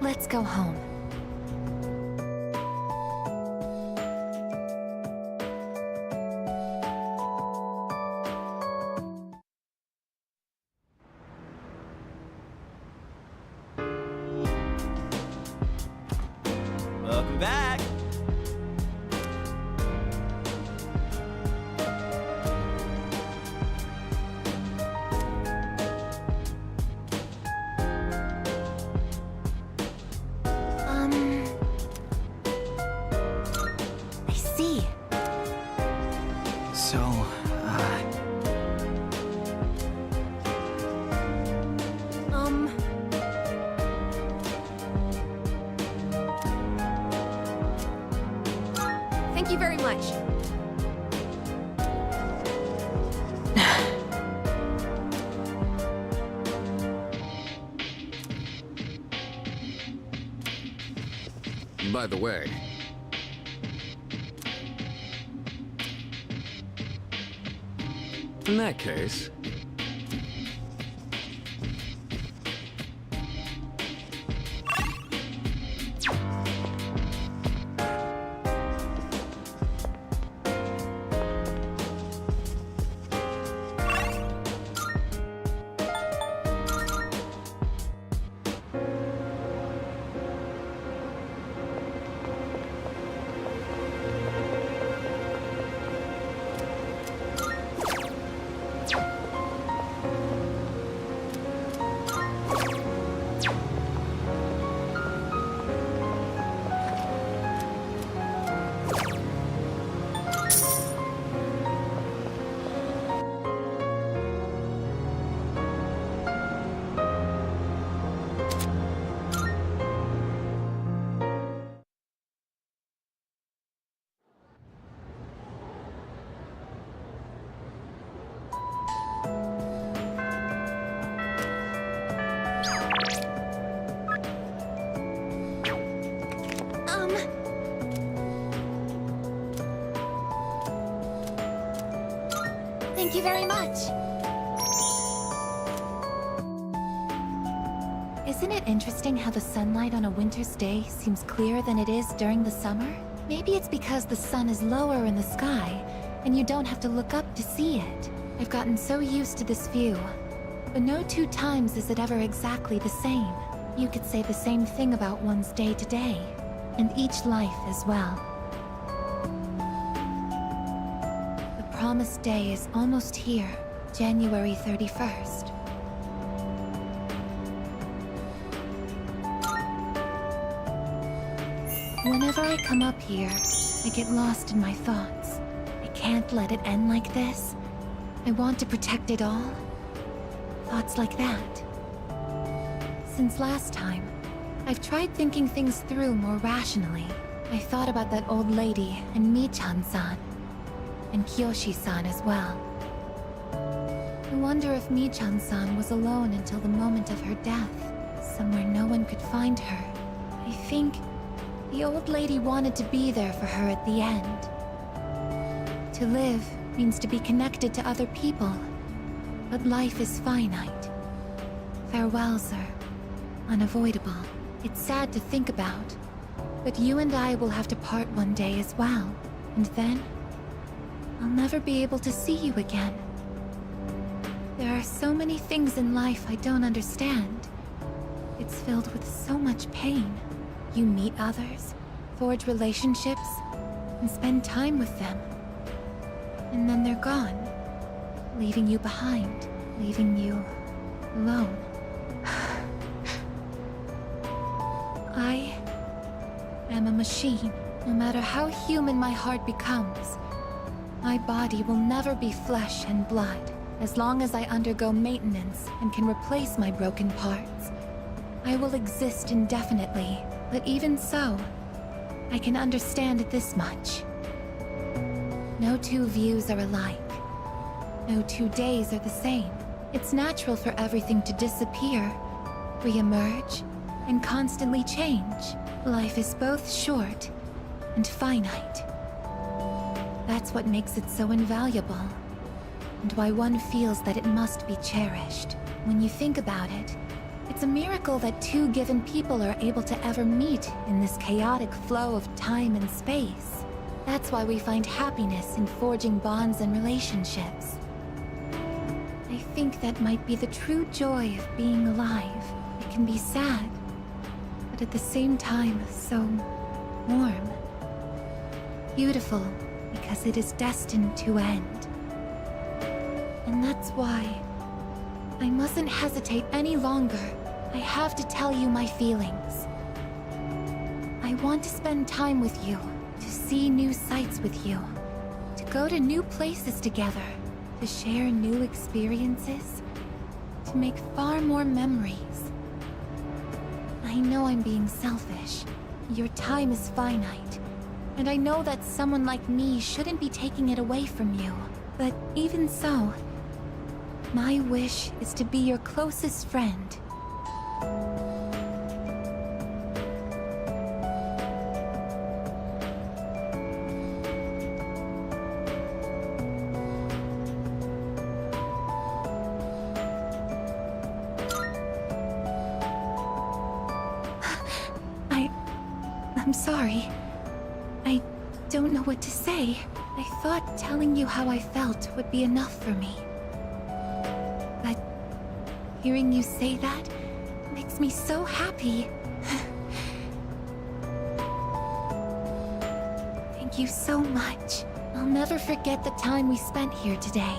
Speaker 3: Let's go home.
Speaker 14: Welcome back.
Speaker 3: I see.
Speaker 12: So,
Speaker 1: Thank you very much.
Speaker 8: By the way, in that case,
Speaker 3: Thank you very much. Isn't it interesting how the sunlight on a winter's day seems clearer than it is during the summer? Maybe it's because the sun is lower in the sky, and you don't have to look up to see it. I've gotten so used to this view. But no two times is it ever exactly the same. You could say the same thing about one's day-to-day, and each life as well. The promised day is almost here, January 31st. Whenever I come up here, I get lost in my thoughts. I can't let it end like this. I want to protect it all. Thoughts like that. Since last time, I've tried thinking things through more rationally. I thought about that old lady and Michan-san, and Kiyoshi-san as well. I wonder if Michan-san was alone until the moment of her death, somewhere no one could find her. I think the old lady wanted to be there for her at the end. To live means to be connected to other people, but life is finite. Farewells are unavoidable. It's sad to think about, but you and I will have to part one day as well, and then I'll never be able to see you again. There are so many things in life I don't understand. It's filled with so much pain. You meet others, forge relationships, and spend time with them. And then they're gone, leaving you behind, leaving you alone. I am a machine. No matter how human my heart becomes, my body will never be flesh and blood. As long as I undergo maintenance and can replace my broken parts, I will exist indefinitely. But even so, I can understand this much. No two views are alike. No 2 days are the same. It's natural for everything to disappear, re-emerge, and constantly change. Life is both short and finite. That's what makes it so invaluable, and why one feels that it must be cherished. When you think about it, it's a miracle that two given people are able to ever meet in this chaotic flow of time and space. That's why we find happiness in forging bonds and relationships. I think that might be the true joy of being alive. It can be sad, but at the same time, so warm. Beautiful, because it is destined to end. And that's why I mustn't hesitate any longer. I have to tell you my feelings. I want to spend time with you, to see new sights with you, to go to new places together, to share new experiences, to make far more memories. I know I'm being selfish. Your time is finite, and I know that someone like me shouldn't be taking it away from you. But even so, my wish is to be your closest friend. I'm sorry. I don't know what to say. I thought telling you how I felt would be enough for me. But hearing you say that makes me so happy. Thank you so much. I'll never forget the time we spent here today.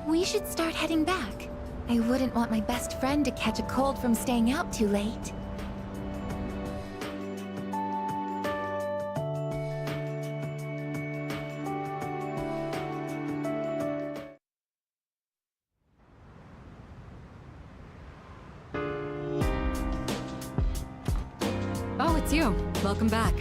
Speaker 3: We should start heading back. I wouldn't want my best friend to catch a cold from staying out too late.
Speaker 1: Oh, it's you. Welcome back.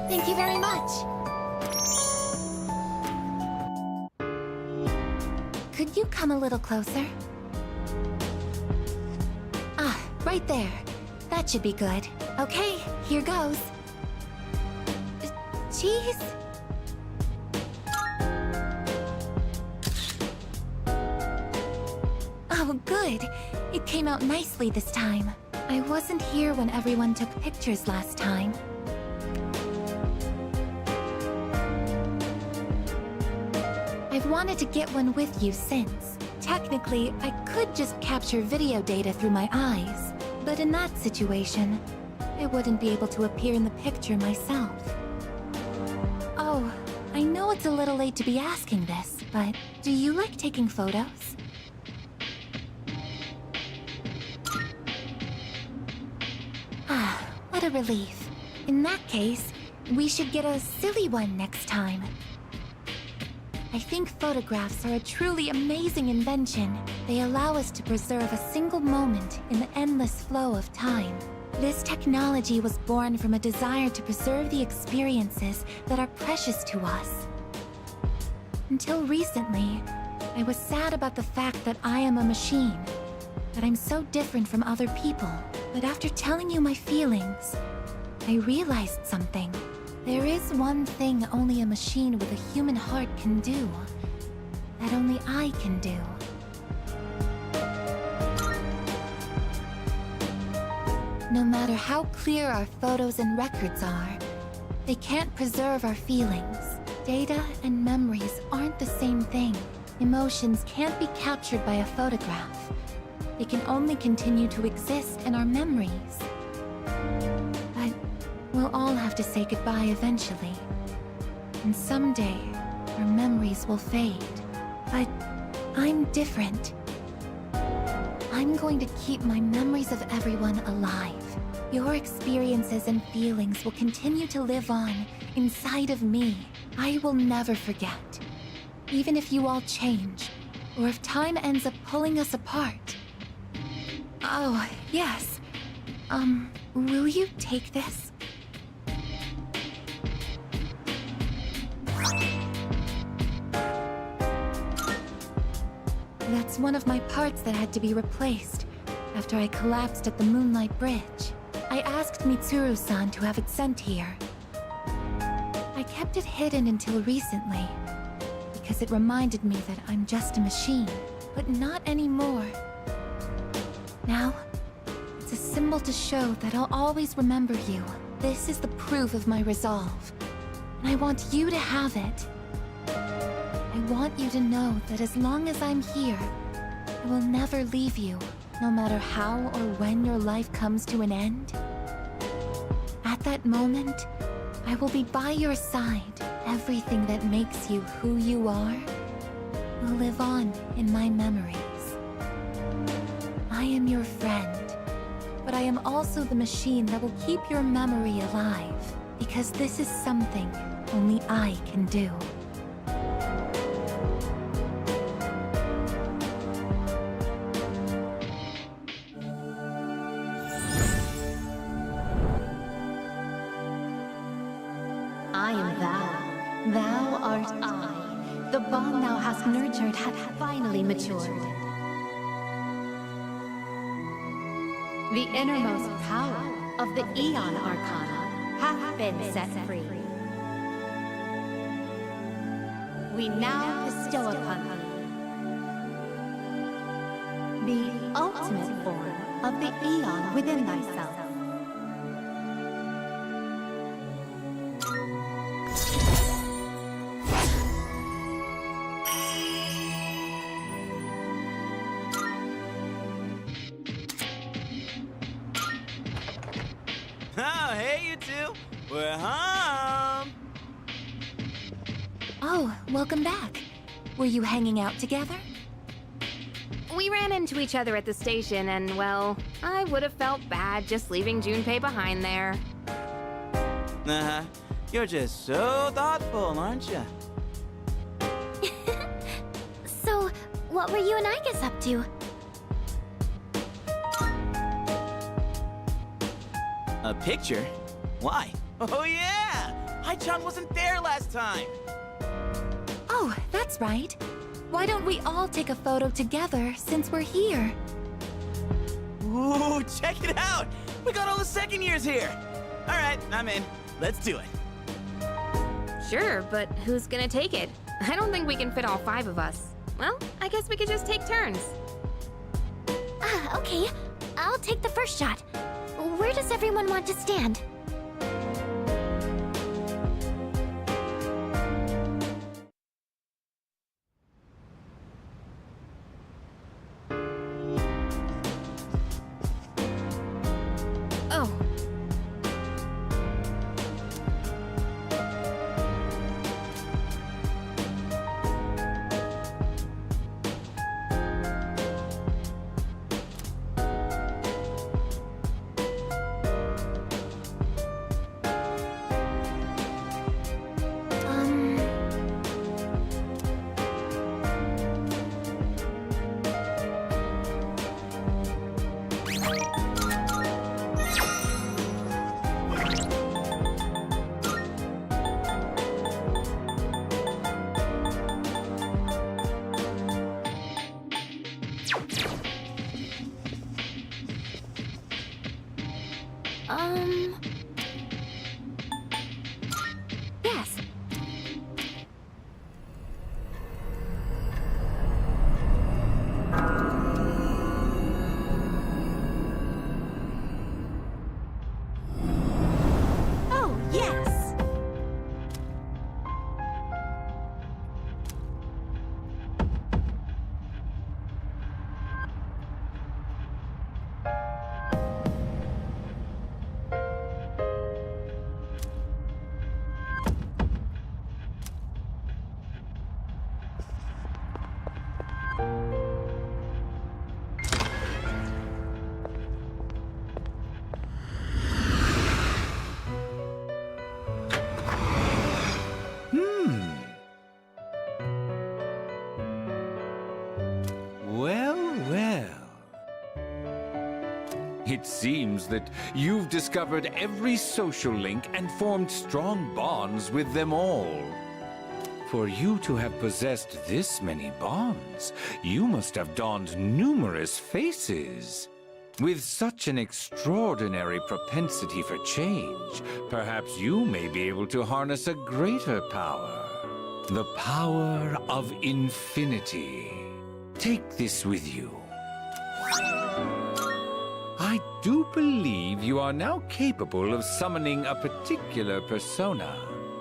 Speaker 3: Thank you very much. Could you come a little closer? Ah, right there. That should be good. Okay, here goes. Cheese? Oh, good. It came out nicely this time. I wasn't here when everyone took pictures last time. I've wanted to get one with you since. Technically, I could just capture video data through my eyes, but in that situation, I wouldn't be able to appear in the picture myself. Oh, I know it's a little late to be asking this, but do you like taking photos? Ah, what a relief. In that case, we should get a silly one next time. I think photographs are a truly amazing invention. They allow us to preserve a single moment in the endless flow of time. This technology was born from a desire to preserve the experiences that are precious to us. Until recently, I was sad about the fact that I am a machine, that I'm so different from other people. But after telling you my feelings, I realized something. There is one thing only a machine with a human heart can do, that only I can do. No matter how clear our photos and records are, they can't preserve our feelings. Data and memories aren't the same thing. Emotions can't be captured by a photograph. They can only continue to exist in our memories. But we'll all have to say goodbye eventually. And someday, our memories will fade. But I'm different. I'm going to keep my memories of everyone alive. Your experiences and feelings will continue to live on inside of me. I will never forget. Even if you all change, or if time ends up pulling us apart. Oh, yes. Will you take this? That's one of my parts that had to be replaced after I collapsed at the Moonlight Bridge. I asked Mitsuru-san to have it sent here. I kept it hidden until recently, because it reminded me that I'm just a machine, but not anymore. Now, it's a symbol to show that I'll always remember you. This is the proof of my resolve, and I want you to have it. I want you to know that as long as I'm here, I will never leave you, no matter how or when your life comes to an end. At that moment, I will be by your side. Everything that makes you who you are will live on in my memories. I am your friend, but I am also the machine that will keep your memory alive, because this is something only I can do.
Speaker 15: I am thou. Thou art I. The bond thou hast nurtured hath finally matured. The innermost power of the Aeon Arcana hath been set free. We now bestow upon thee the ultimate form of the Aeon within thyself.
Speaker 14: Oh, hey, you two. We're home.
Speaker 3: Oh, welcome back. Were you hanging out together?
Speaker 1: We ran into each other at the station, and well, I would have felt bad just leaving Junpei behind there.
Speaker 14: Uh-huh. You're just so thoughtful, aren't you?
Speaker 9: So, what were you and Igus up to?
Speaker 14: A picture? Why? Oh yeah! Hai-chan wasn't there last time!
Speaker 3: Oh, that's right. Why don't we all take a photo together since we're here?
Speaker 14: Ooh, check it out! We got all the second years here! Alright, I'm in. Let's do it.
Speaker 16: Sure, but who's gonna take it? I don't think we can fit all 5 of us. Well, I guess we could just take turns.
Speaker 9: Ah, okay. I'll take the first shot. Where does everyone want to stand?
Speaker 16: Oh.
Speaker 9: Yes. Oh, yes.
Speaker 13: Well. It seems that you've discovered every social link and formed strong bonds with them all. For you to have possessed this many bonds, you must have donned numerous faces. With such an extraordinary propensity for change, perhaps you may be able to harness a greater power. The power of infinity. Take this with you. I do believe you are now capable of summoning a particular persona.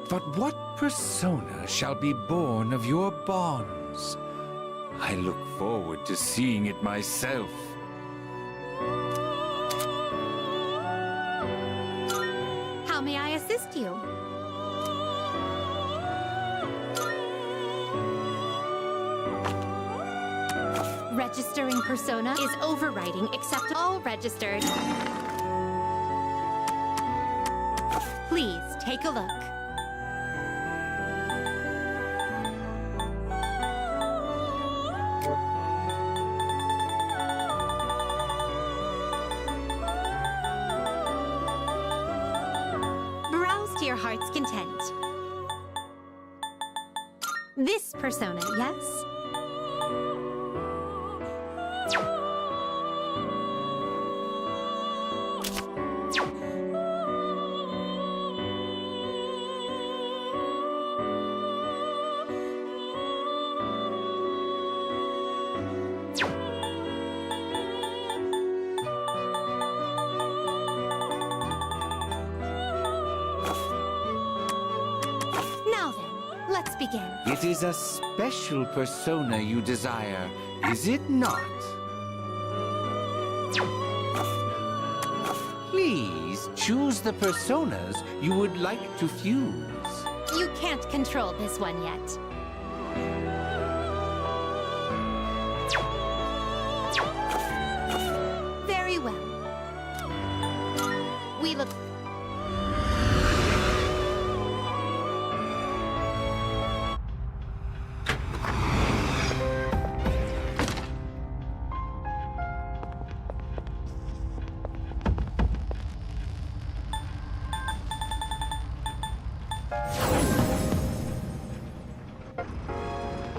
Speaker 13: But what persona shall be born of your bonds? I look forward to seeing it myself.
Speaker 9: How may I assist you? Registering persona is overriding except all registered. Please take a look. Browse to your heart's content. This persona, yes? Now then, let's begin.
Speaker 13: It is a special persona you desire, is it not? Please choose the personas you would like to fuse.
Speaker 9: You can't control this one yet. Very well. We look...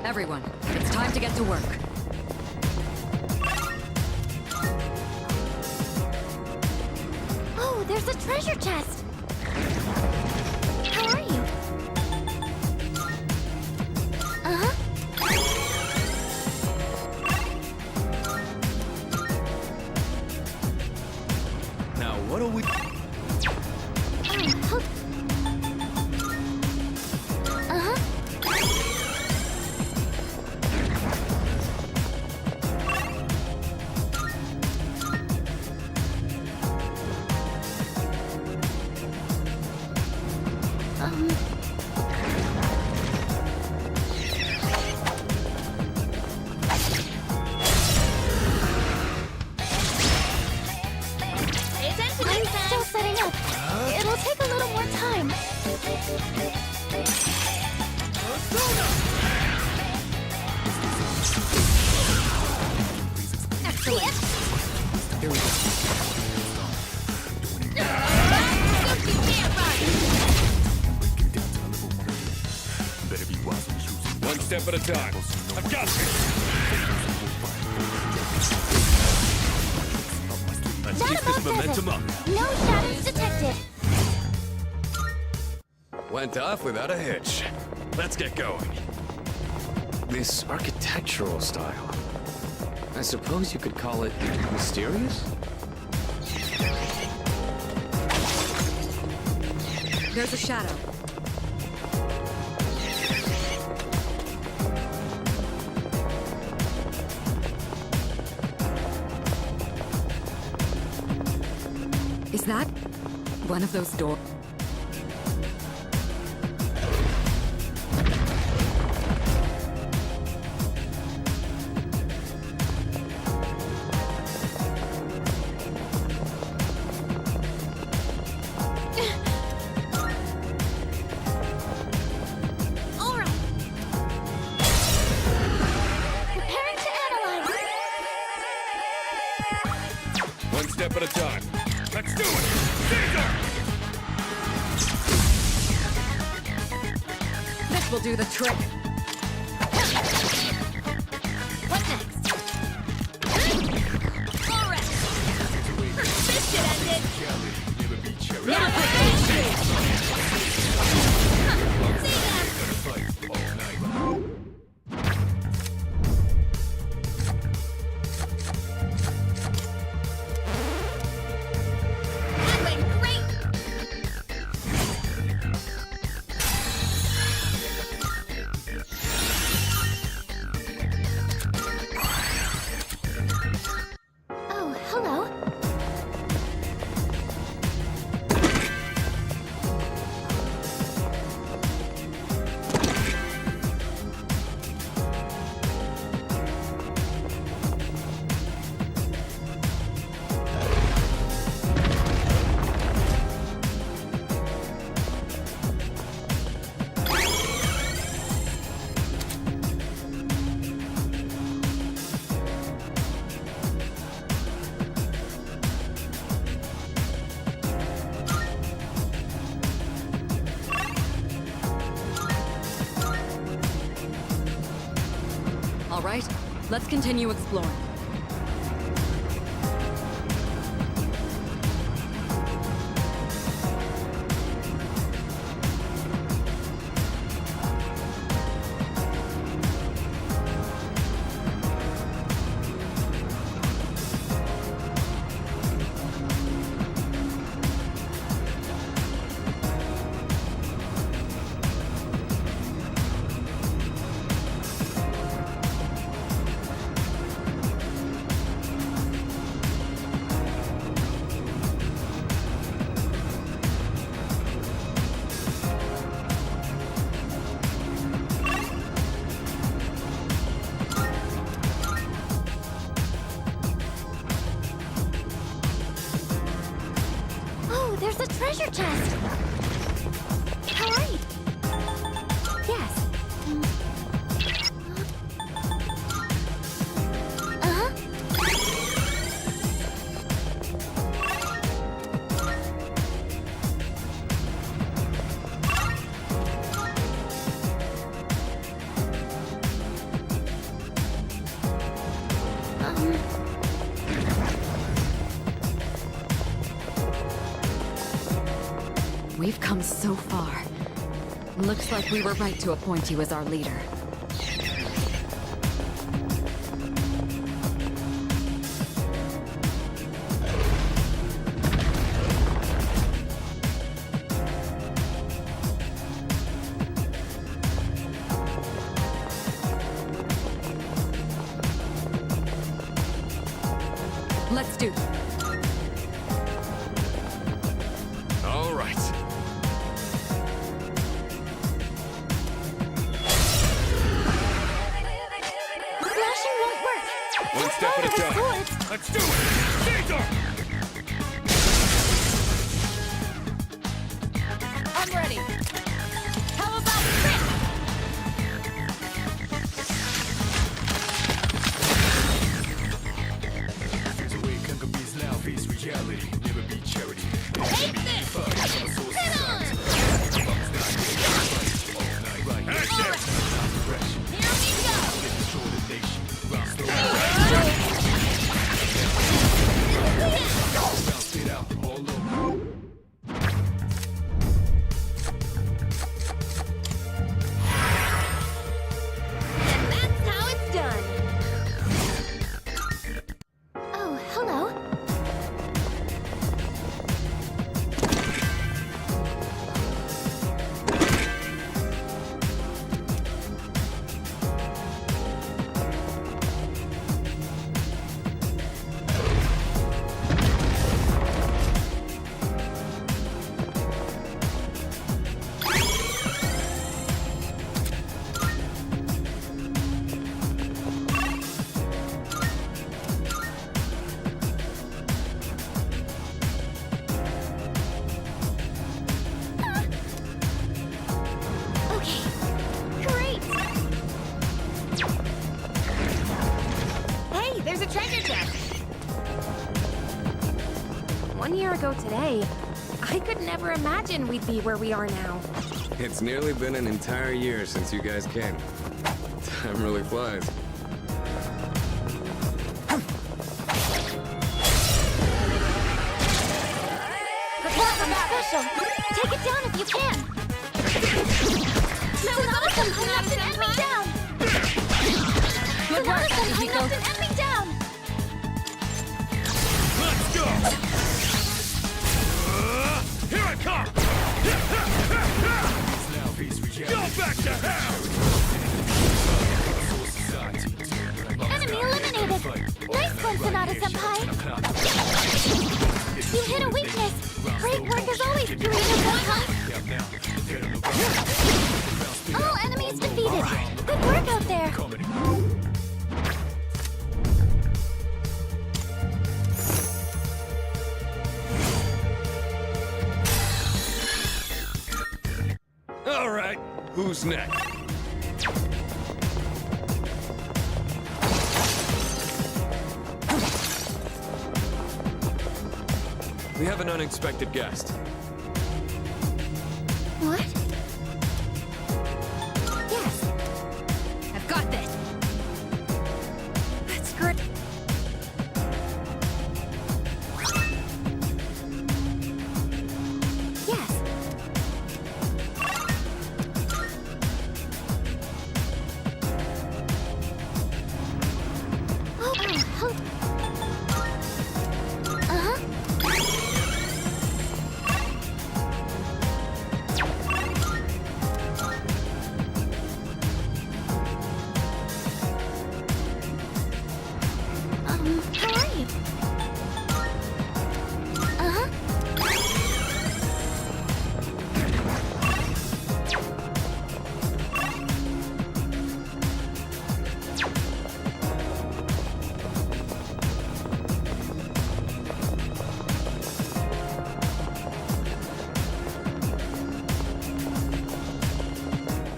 Speaker 1: Everyone, it's time to get to work.
Speaker 9: Oh, there's a treasure chest! How are you? Uh-huh.
Speaker 14: Now, what do we...
Speaker 9: Hold... Uh-huh.
Speaker 16: Pay attention,
Speaker 9: I'm still setting up. It'll take a little more time.
Speaker 1: Excellent.
Speaker 2: Here we go.
Speaker 5: One step at a time. I've got this. Let's keep this momentum up.
Speaker 9: No shadows detected.
Speaker 8: Went off without a hitch.
Speaker 5: Let's get going.
Speaker 2: This architectural style. I suppose you could call it mysterious?
Speaker 1: There's a shadow. Is that one of those doors?
Speaker 9: All right. Preparing to analyze.
Speaker 5: One step at a time. Let's do it! Caesar!
Speaker 1: This will do the trick.
Speaker 16: What's next? All right. This should end it. Now finish it. See ya. That went great.
Speaker 9: Oh, hello.
Speaker 1: All right, let's continue exploring.
Speaker 15: come so far. Looks like we were right to appoint you as our leader. Let's do.
Speaker 8: All right.
Speaker 9: Slashing won't work.
Speaker 5: One step at a time. Let's do it! Caesar!
Speaker 1: I'm ready. How about this?
Speaker 5: There's a way conquer beats now, face reality. Never be charity.
Speaker 9: Take this! Hit on!
Speaker 5: Action!
Speaker 9: Here we go!
Speaker 5: Bounce it out all over.
Speaker 9: And that's how it's done. Oh, hello. Okay, great.
Speaker 16: Hey, there's a treasure chest! 1 year ago today, I could never imagine we'd be where we are now.
Speaker 8: It's nearly been an entire year since you guys came. Time really flies.
Speaker 9: Prepare for battle. Special. Take it down if you can. Sonata-senpai knocked an enemy down.
Speaker 1: Good work,
Speaker 9: Sonata-senpai knocked an enemy down.
Speaker 5: Let's go! Here I come! Now face reality. Go back to hell!
Speaker 9: Enemy eliminated. Nice one, Sonata-senpai. You hit a weakness. Great work as always, P3R. All enemies defeated. Good work out there.
Speaker 8: All right, who's next? We have an unexpected guest.
Speaker 9: What? Yes.
Speaker 1: I've got this. That's good.
Speaker 9: Yes. Oh, help. Uh-huh. How are you? Uh-huh.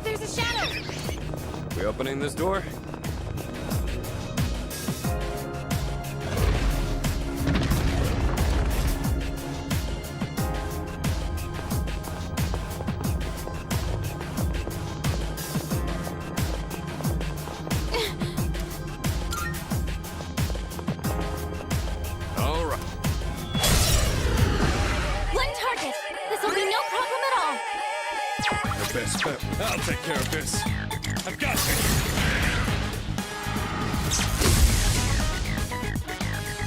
Speaker 16: There's a shadow!
Speaker 8: We opening this door?
Speaker 9: One target. This will be no problem at all.
Speaker 5: best bet. I'll take care of this. I've got this.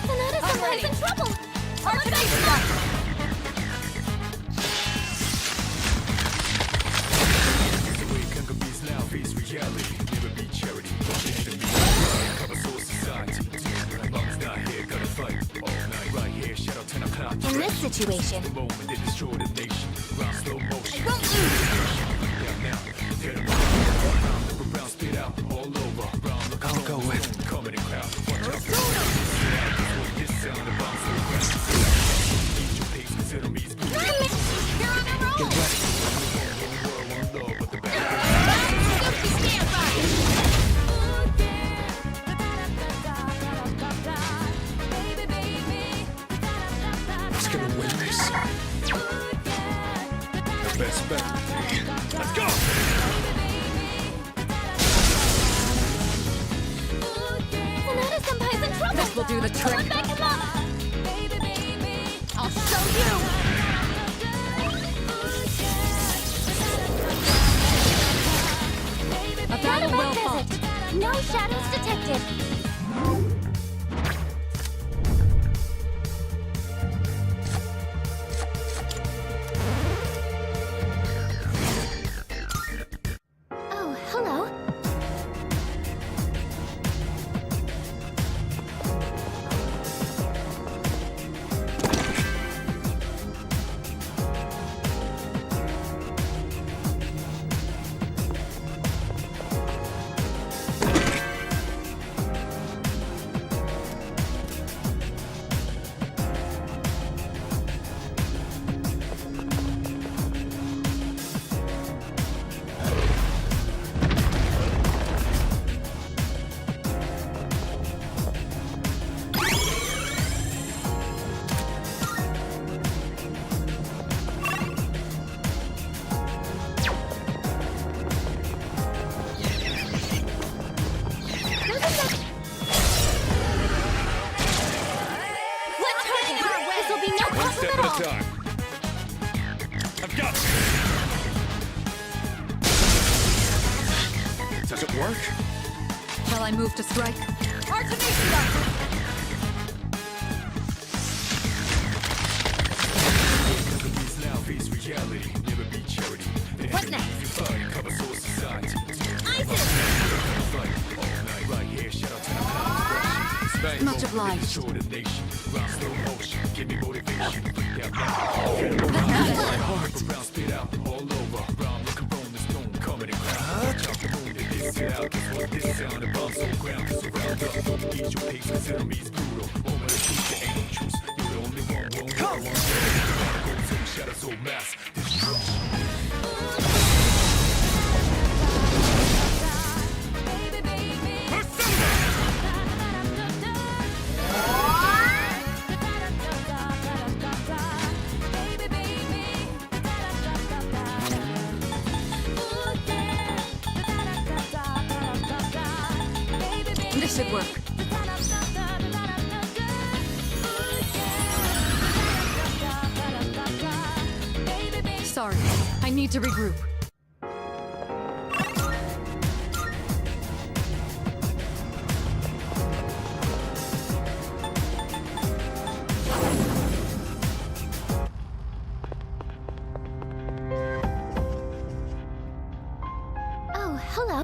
Speaker 9: Sonata-senpai's in trouble!
Speaker 1: Artimation lock!
Speaker 5: Face reality, never be charity. Cover soul society. Mom's not here, gotta fight all night. Right here, shadow 10 o'clock.
Speaker 9: In this situation,
Speaker 5: The moment they destroy the nation. Round slow motion. Down now, get 'em round, look around, spit out all over. Round, look
Speaker 2: I'll go with.
Speaker 5: coming in crowd. Watch out for this sound, the bombs so grand. Eat your pace, consider me as good.
Speaker 9: you're on a roll!
Speaker 2: Get ready. Who's gonna win this?
Speaker 5: The best bet. Let's go!
Speaker 9: Sonata-senpai's in trouble!
Speaker 1: This will do the trick.
Speaker 9: Come back him up! I'll show you!
Speaker 1: A battle well
Speaker 9: Visit.
Speaker 1: fought.
Speaker 9: No shadows detected. Oh, hello.
Speaker 5: One step at a time. I've got this. Does it work?
Speaker 1: Shall I move to strike? Artimation lock!
Speaker 5: Face reality, never be charity.
Speaker 9: What next?
Speaker 5: Cover soul society.
Speaker 9: Isis!
Speaker 5: Fight all night, right here, shadow 10 o'clock.
Speaker 1: Much obliged.
Speaker 5: Destroy the nation. Round slow motion, give me motivation.
Speaker 1: Let's have it.
Speaker 5: Around, spit out all over. Round, look around the stone, coming in crowd. Chop the moon, and this it out. Guess what this sound? The bombs on ground. Surround up, don't eat your pace, cause enemies brutal. Moment to shoot the angels. You're the only one, one. Go to shadow so mass. Destruction.
Speaker 1: This should work. Sorry, I need to regroup.
Speaker 9: Oh, hello.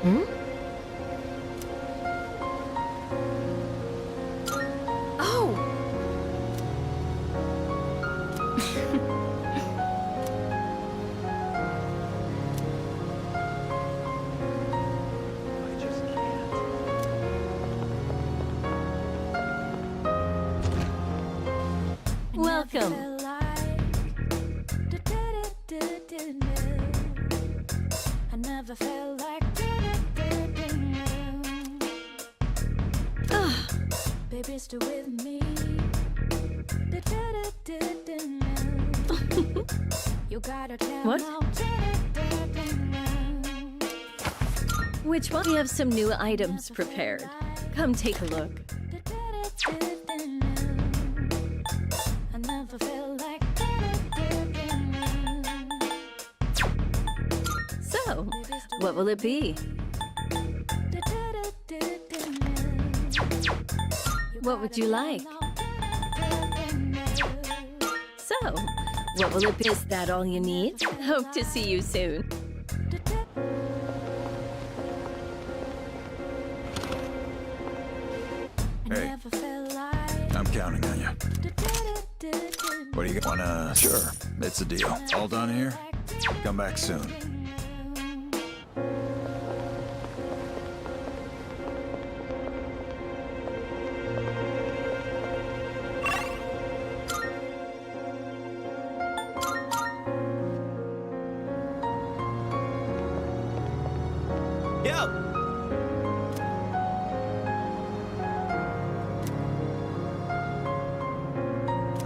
Speaker 1: Hmm? Oh!
Speaker 17: Baby, stay with me. You gotta tell
Speaker 18: What?
Speaker 17: now.
Speaker 18: Which one? We have some new items prepared. Come take a look.
Speaker 17: I never felt like
Speaker 18: So, what will it be? What would you like? So, what will it be? Is that all you need? Hope to see you soon.
Speaker 5: Hey, I'm counting on you. What do you wanna? Sure, it's a deal. All done here? Come back soon.
Speaker 14: Yo!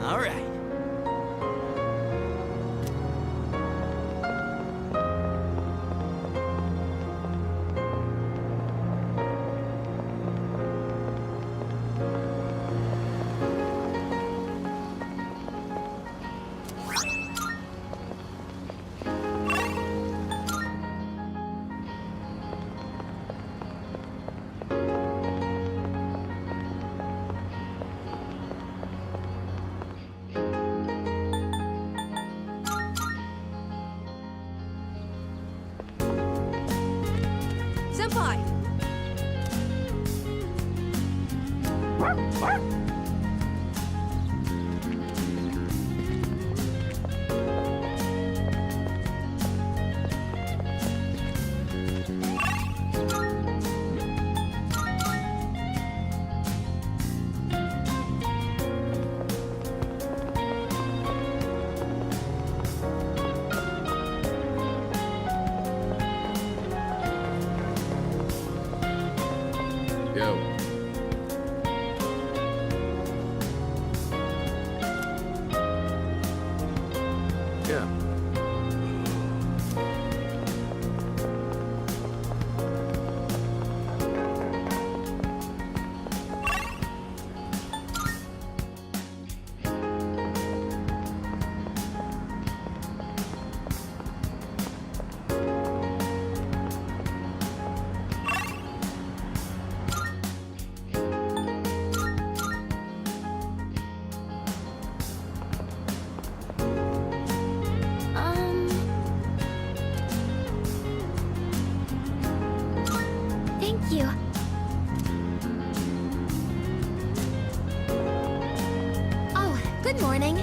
Speaker 14: All right.
Speaker 1: Senpai!
Speaker 8: Yo. Yeah.
Speaker 9: Thank you. Oh, good morning.